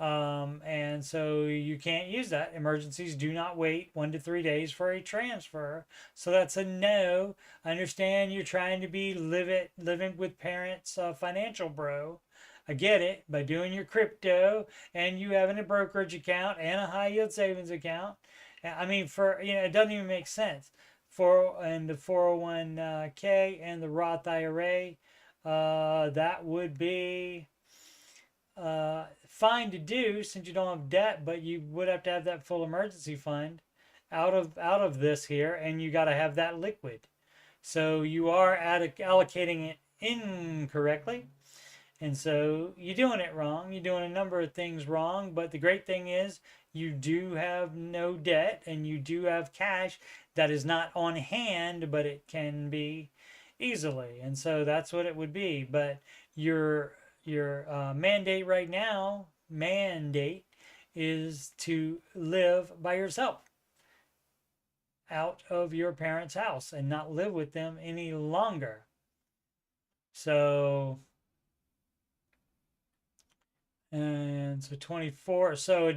And so you can't use that. Emergencies do not wait 1 to 3 days for a transfer. So that's a no. I understand you're trying to be living with parents, financial bro. I get it. By doing your crypto and you having a brokerage account and a high yield savings account. I mean, it doesn't even make sense. And the 401k and the Roth IRA, that would be fine to do since you don't have debt, but you would have to have that full emergency fund out of this here, and you got to have that liquid. So you are allocating it incorrectly, and so you're doing it wrong. You're doing a number of things wrong, but the great thing is you do have no debt and you do have cash that is not on hand, but it can be easily, and so that's what it would be. But your mandate right now, is to live by yourself out of your parents' house and not live with them any longer. So, and so 24, so we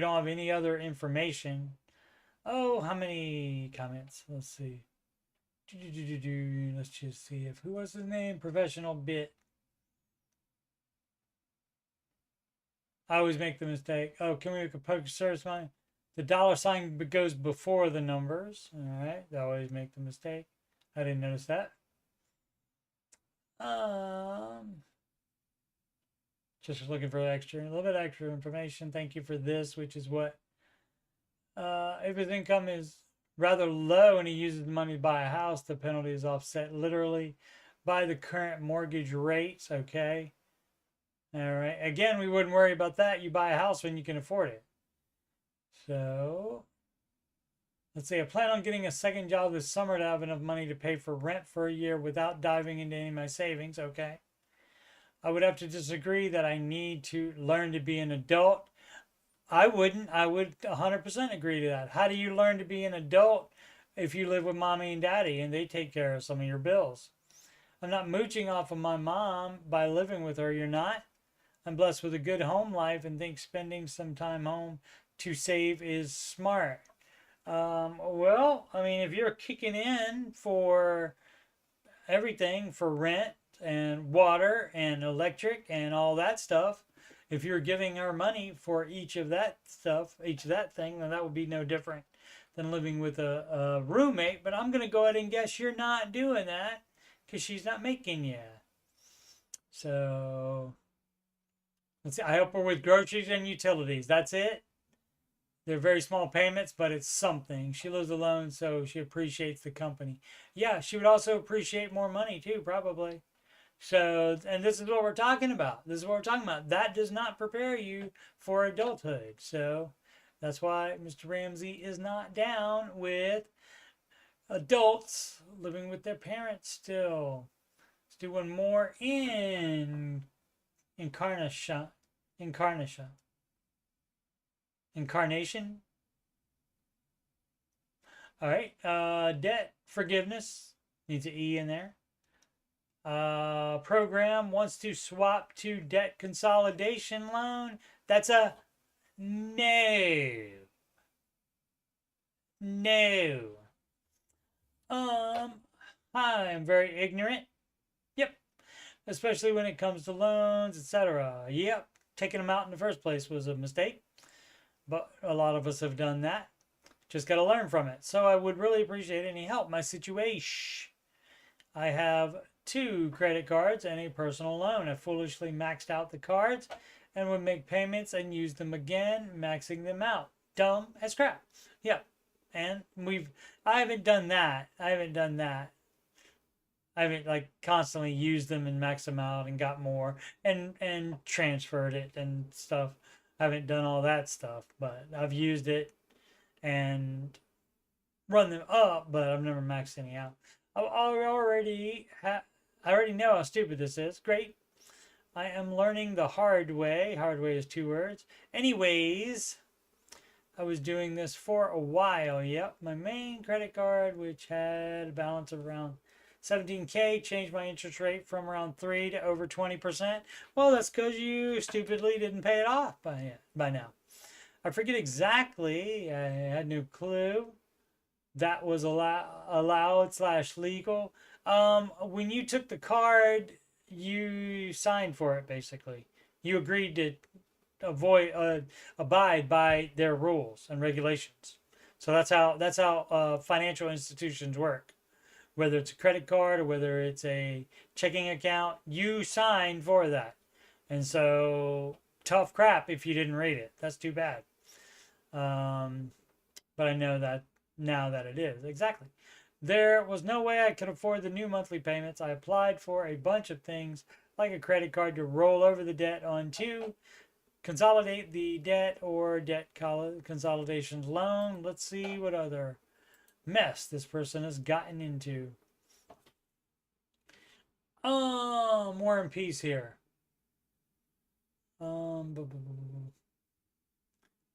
don't have any other information. Oh, how many comments? Let's see. Let's just see who was his name? Professional Bit. I always make the mistake. Oh, can we make a poker service money? The $sign goes before the numbers. All right. I always make the mistake. I didn't notice that. Just looking for a little bit extra information. Thank you for this, which is what If his income is rather low and he uses the money to buy a house, the penalty is offset literally by the current mortgage rates. Okay. All right. Again, we wouldn't worry about that. You buy a house when you can afford it. So let's say I plan on getting a second job this summer to have enough money to pay for rent for a year without diving into any of my savings. Okay. I would have to disagree that I need to learn to be an adult. I wouldn't. I would 100% agree to that. How do you learn to be an adult if you live with mommy and daddy and they take care of some of your bills? I'm not mooching off of my mom by living with her. You're not. I'm blessed with a good home life and think spending some time home to save is smart. Well, I mean, if you're kicking in for everything for rent and water and electric and all that stuff, if you're giving her money for each of that stuff, each of that thing, then that would be no different than living with a roommate. But I'm going to go ahead and guess you're not doing that because she's not making you. So let's see. I help her with groceries and utilities. That's it. They're very small payments, but it's something. She lives alone, so she appreciates the company. Yeah, she would also appreciate more money too, probably. So, and this is what we're talking about. This is what we're talking about. That does not prepare you for adulthood. So that's why Mr. Ramsey is not down with adults living with their parents still. Let's do one more in incarnation. Incarnation. All right. Debt forgiveness needs an E in there. Program wants to swap to debt consolidation loan. That's a no. No. I am very ignorant. Yep. Especially when it comes to loans, etc. Yep. Taking them out in the first place was a mistake. But a lot of us have done that. Just got to learn from it. So I would really appreciate any help. My situation. I have 2 credit cards and a personal loan. I foolishly maxed out the cards and would make payments and use them again, maxing them out. Dumb as crap. Yeah. And I haven't done that. I haven't like constantly used them and maxed them out and got more and transferred it and stuff. I haven't done all that stuff, but I've used it and run them up, but I've never maxed any out. I already know how stupid this is. Great. I am learning the hard way. Hard way is 2 words. Anyways, I was doing this for a while. Yep, my main credit card, which had a balance of around 17K, changed my interest rate from around 3 to over 20%. Well, that's because you stupidly didn't pay it off by now. I forget exactly. I had no clue that was allowed / legal. When you took the card, you signed for it. Basically, you agreed to abide by their rules and regulations. So that's how financial institutions work. Whether it's a credit card or whether it's a checking account, you signed for that. And so tough crap if you didn't read it. That's too bad. But I know that now that it is. Exactly. There was no way I could afford the new monthly payments. I applied for a bunch of things like a credit card to roll over the debt onto, consolidate the debt or debt consolidation loan. Let's see what other mess this person has gotten into. War and Peace here. I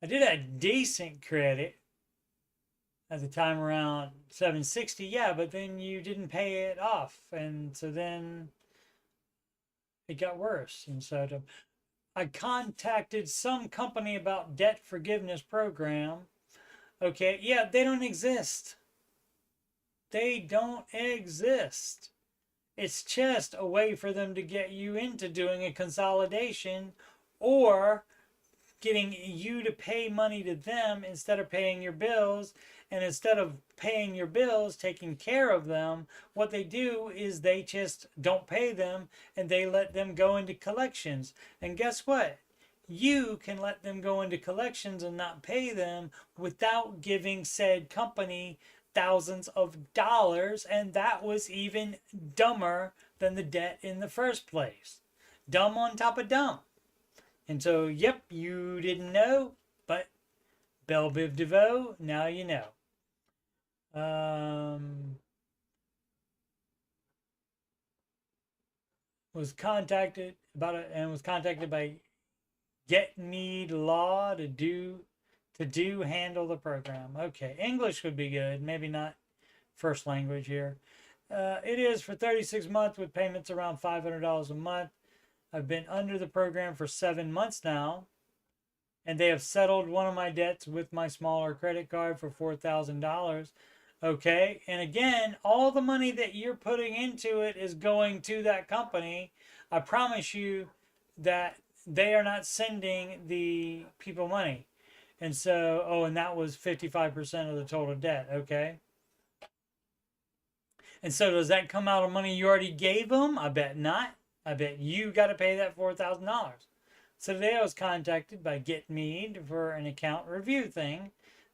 did a decent credit at the time, around 760. Yeah, but then you didn't pay it off, and so then it got worse. And so I contacted some company about debt forgiveness program. Okay, yeah, they don't exist. They don't exist. It's just a way for them to get you into doing a consolidation or getting you to pay money to them instead of paying your bills. And instead of paying your bills, taking care of them, what they do is they just don't pay them and they let them go into collections. And guess what? you can let them go into collections and not pay them without giving said company thousands of dollars. And that was even dumber than the debt in the first place. Dumb on top of dumb. And so, yep, you didn't know, but Belle Biv DeVoe, now you know. Was contacted about it and was contacted by Get Need Law to handle the program. Okay, English would be good, maybe not first language here. It is for 36 months with payments around $500 a month. I've been under the program for 7 months now, and they have settled one of my debts with my smaller credit card for $4,000. Okay, and again, all the money that you're putting into it is going to that company. I promise you that they are not sending the people money. And so, oh, and that was 55% of the total debt. Okay. And so does that come out of money you already gave them? I bet not. I bet you got to pay that $4,000. So today I was contacted by Get Mead for an account review thing.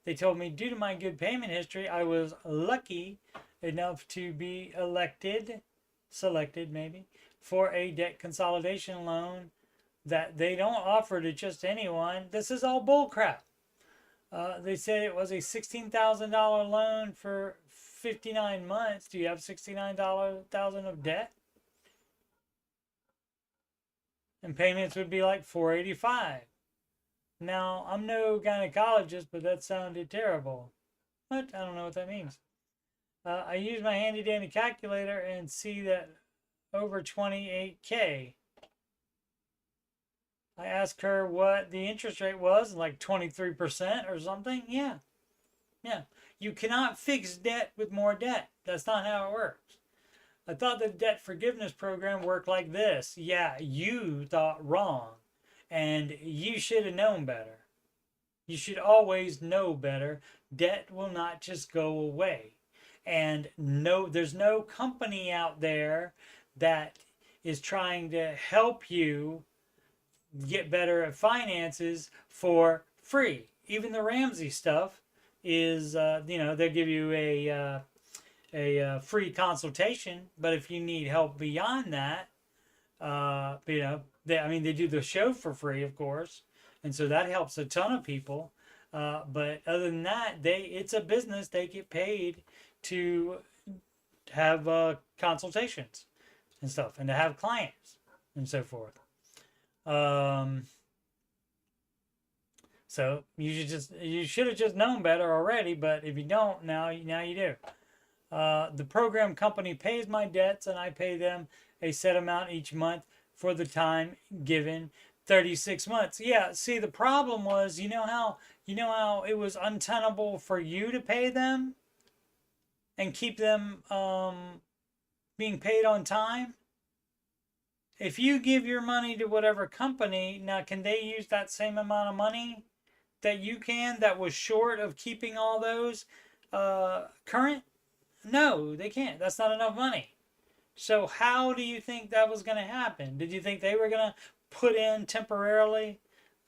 They told me due to my good payment history, I was lucky enough to be selected maybe, for a debt consolidation loan that they don't offer to just anyone. This is all bullcrap. They said it was a $16,000 loan for 59 months. Do you have $69,000 of debt? And payments would be like $485. Now, I'm no gynecologist, but that sounded terrible. What? I don't know what that means. I use my handy dandy calculator and see that over 28K. I asked her what the interest rate was, like 23% or something. Yeah. You cannot fix debt with more debt. That's not how it works. I thought the debt forgiveness program worked like this. Yeah, you thought wrong. And you should have known better. You should always know better. Debt will not just go away. And no, there's no company out there that is trying to help you get better at finances for free. Even the Ramsey stuff is, they'll give you a free consultation. But if you need help beyond that, they do the show for free, of course, and so that helps a ton of people. But other than that, it's a business. They get paid to have consultations and stuff, and to have clients and so forth. So you should have just known better already. But if you don't, now you do. The program company pays my debts, and I pay them a set amount each month for the time given, 36 months. Yeah, see, the problem was, you know how it was untenable for you to pay them and keep them being paid on time? If you give your money to whatever company, now can they use that same amount of money that you can, that was short of keeping all those current? No, they can't. That's not enough money. So how do you think that was going to happen? Did you think they were going to put in temporarily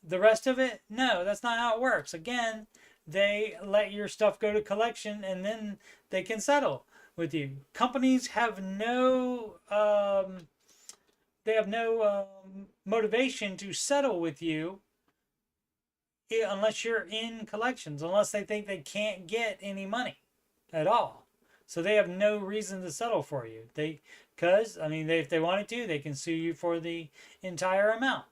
the rest of it? No, that's not how it works. Again, they let your stuff go to collection, and then they can settle with you. Companies have no motivation to settle with you unless you're in collections, unless they think they can't get any money at all. So they have no reason to settle for you. If they wanted to, they can sue you for the entire amount.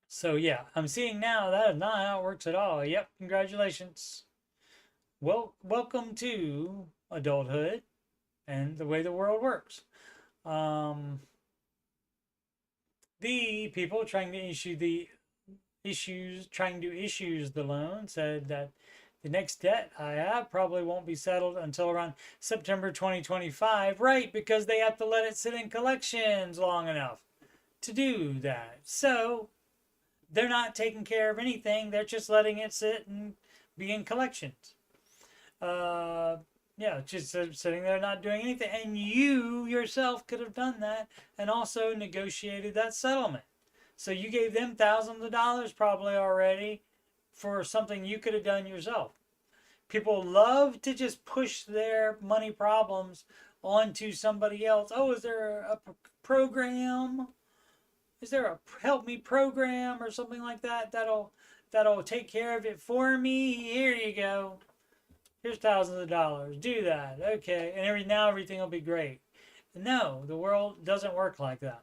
So yeah, I'm seeing now that is not how it works at all. Yep, congratulations. Well, welcome to adulthood and the way the world works. The people trying to issue the loan said that the next debt I have probably won't be settled until around September 2025. Right, because they have to let it sit in collections long enough to do that. So they're not taking care of anything. They're just letting it sit and be in collections. Just sitting there not doing anything. And you yourself could have done that and also negotiated that settlement. So you gave them thousands of dollars probably already for something you could have done yourself. People love to just push their money problems onto somebody else. Oh, is there a program? Is there a help me program or something like that that'll take care of it for me? Here you go. Here's thousands of dollars. Do that. Okay. And everything will be great. No, the world doesn't work like that.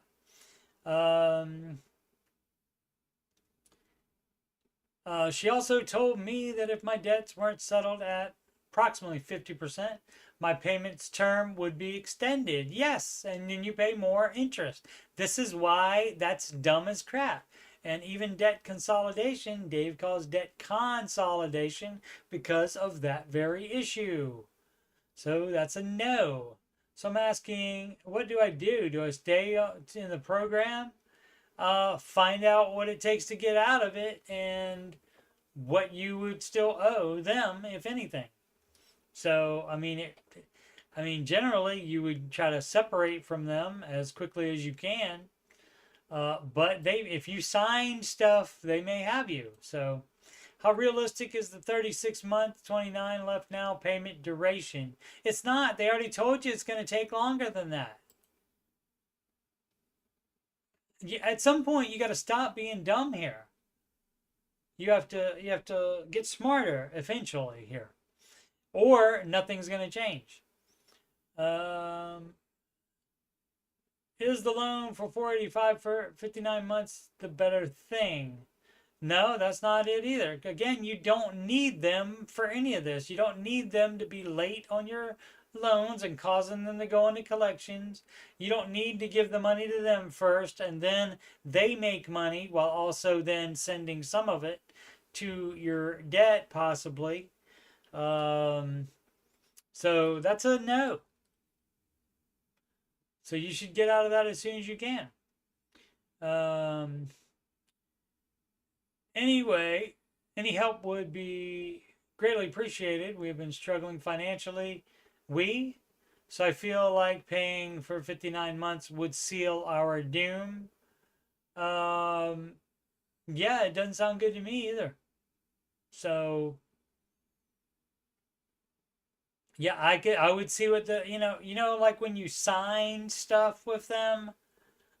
She also told me that if my debts weren't settled at approximately 50%, my payments term would be extended. Yes, and then you pay more interest. This is why that's dumb as crap. And even debt consolidation, Dave calls debt consolidation because of that very issue. So that's a no. So I'm asking, what do I do? Do I stay in the program? Find out what it takes to get out of it and what you would still owe them, if anything. So, I mean, generally you would try to separate from them as quickly as you can. But if you sign stuff, they may have you. So, how realistic is the 36-month, 29 left now payment duration? It's not. They already told you it's going to take longer than that. At some point, you got to stop being dumb here. You have to get smarter eventually here, or nothing's going to change. Is the loan for 485 for 59 months the better thing? No, that's not it either. Again, you don't need them for any of this. You don't need them to be late on your loans and causing them to go into collections. You don't need to give the money to them first and then they make money while also then sending some of it to your debt possibly. So that's a no. So you should get out of that as soon as you can. Anyway, any help would be greatly appreciated. We have been struggling financially. So I feel like paying for 59 months would seal our doom. Yeah, it doesn't sound good to me either. So yeah, I would see what the like when you sign stuff with them,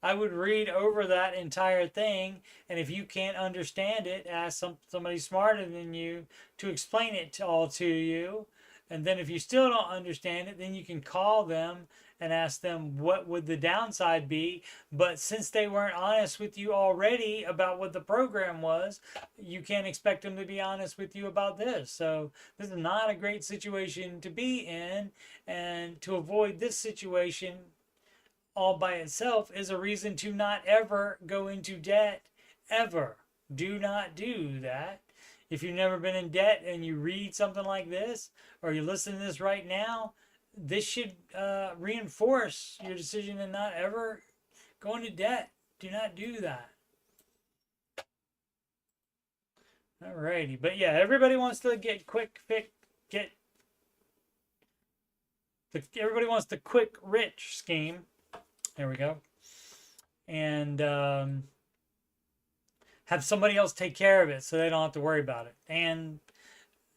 I would read over that entire thing, and if you can't understand it, ask somebody smarter than you to explain it all to you. And then if you still don't understand it, then you can call them and ask them what would the downside be. But since they weren't honest with you already about what the program was, you can't expect them to be honest with you about this. So this is not a great situation to be in. And to avoid this situation all by itself is a reason to not ever go into debt, ever. Do not do that. If you've never been in debt and you read something like this, or you listen to this right now, this should reinforce your decision to not ever go into debt. Do not do that. Alrighty, but yeah, everybody wants to get quick fix. Everybody wants the quick rich scheme. There we go. And have somebody else take care of it so they don't have to worry about it. And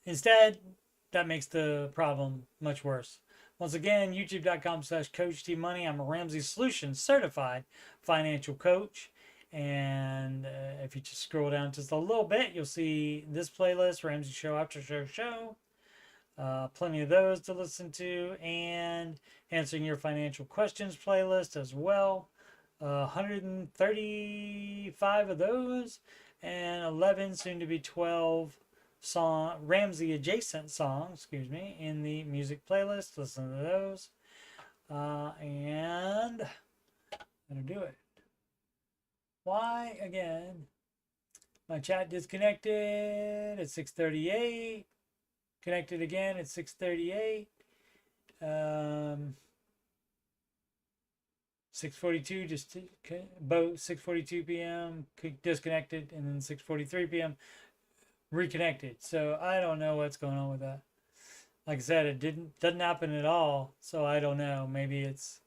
instead, that makes the problem much worse. Once again, youtube.com/coachstevemoney. I'm a Ramsey Solutions certified financial coach. And if you just scroll down just a little bit, you'll see this playlist, Ramsey Show, Aftershow show. Plenty of those to listen to, and answering your financial questions playlist as well. 135 of those, and 11, soon to be 12 Ramsey adjacent songs, in the music playlist. Listen to those. And that'll do it. Why again? My chat disconnected at 6:38. Connected again at 6:38. 6:42, just both 6:42 p.m. disconnected, and then 6:43 p.m. reconnected. So I don't know what's going on with that. Like I said, it doesn't happen at all. So I don't know. Maybe it's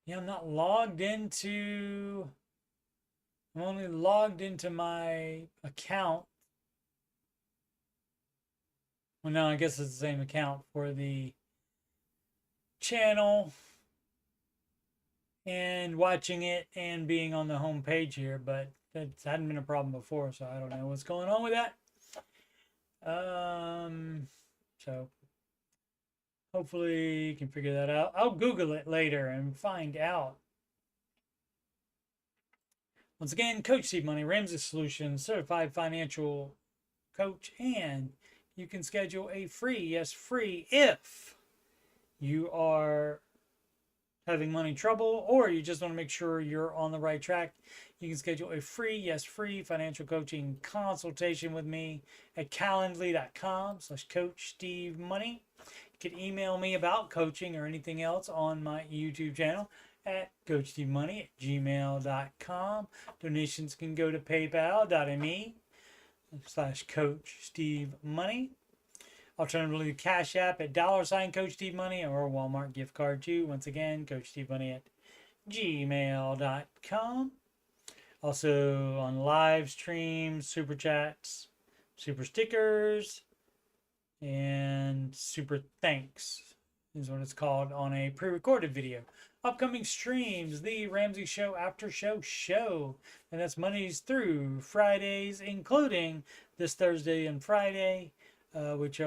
Yeah, I'm not logged into. I'm only logged into my account. Well, no, I guess it's the same account for the channel and watching it and being on the home page here, but that hadn't been a problem before, so I don't know what's going on with that. So hopefully you can figure that out. I'll Google it later and find out. Once again, Coach Steve Money, Ramsey Solutions, certified financial coach, and you can schedule a free, yes, free, if you are having money trouble or you just want to make sure you're on the right track. You can schedule a free, yes, free financial coaching consultation with me at calendly.com/Coach Steve Money. You can email me about coaching or anything else on my YouTube channel at coachstevemoney@gmail.com. Donations can go to paypal.me/Coach Steve Money. Alternatively, CashApp at $Coach Steve Money or a Walmart gift card too. Once again, coachstevemoney@gmail.com. Also on live streams, super chats, super stickers, and super thanks is what it's called on a pre-recorded video. Upcoming streams, the Ramsey Show Aftershow show, and that's Mondays through Fridays, including this Thursday and Friday, which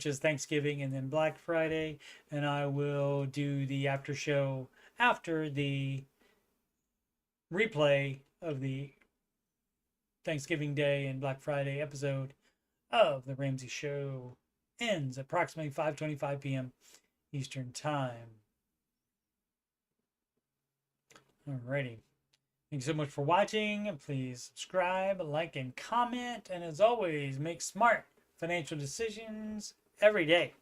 is Thanksgiving and then Black Friday, and I will do the after show after the replay of the Thanksgiving Day and Black Friday episode of the Ramsey Show ends approximately 5:25 p.m. Eastern Time. Alrighty. Thanks so much for watching. Please subscribe, like, and comment. And as always, make smart financial decisions every day.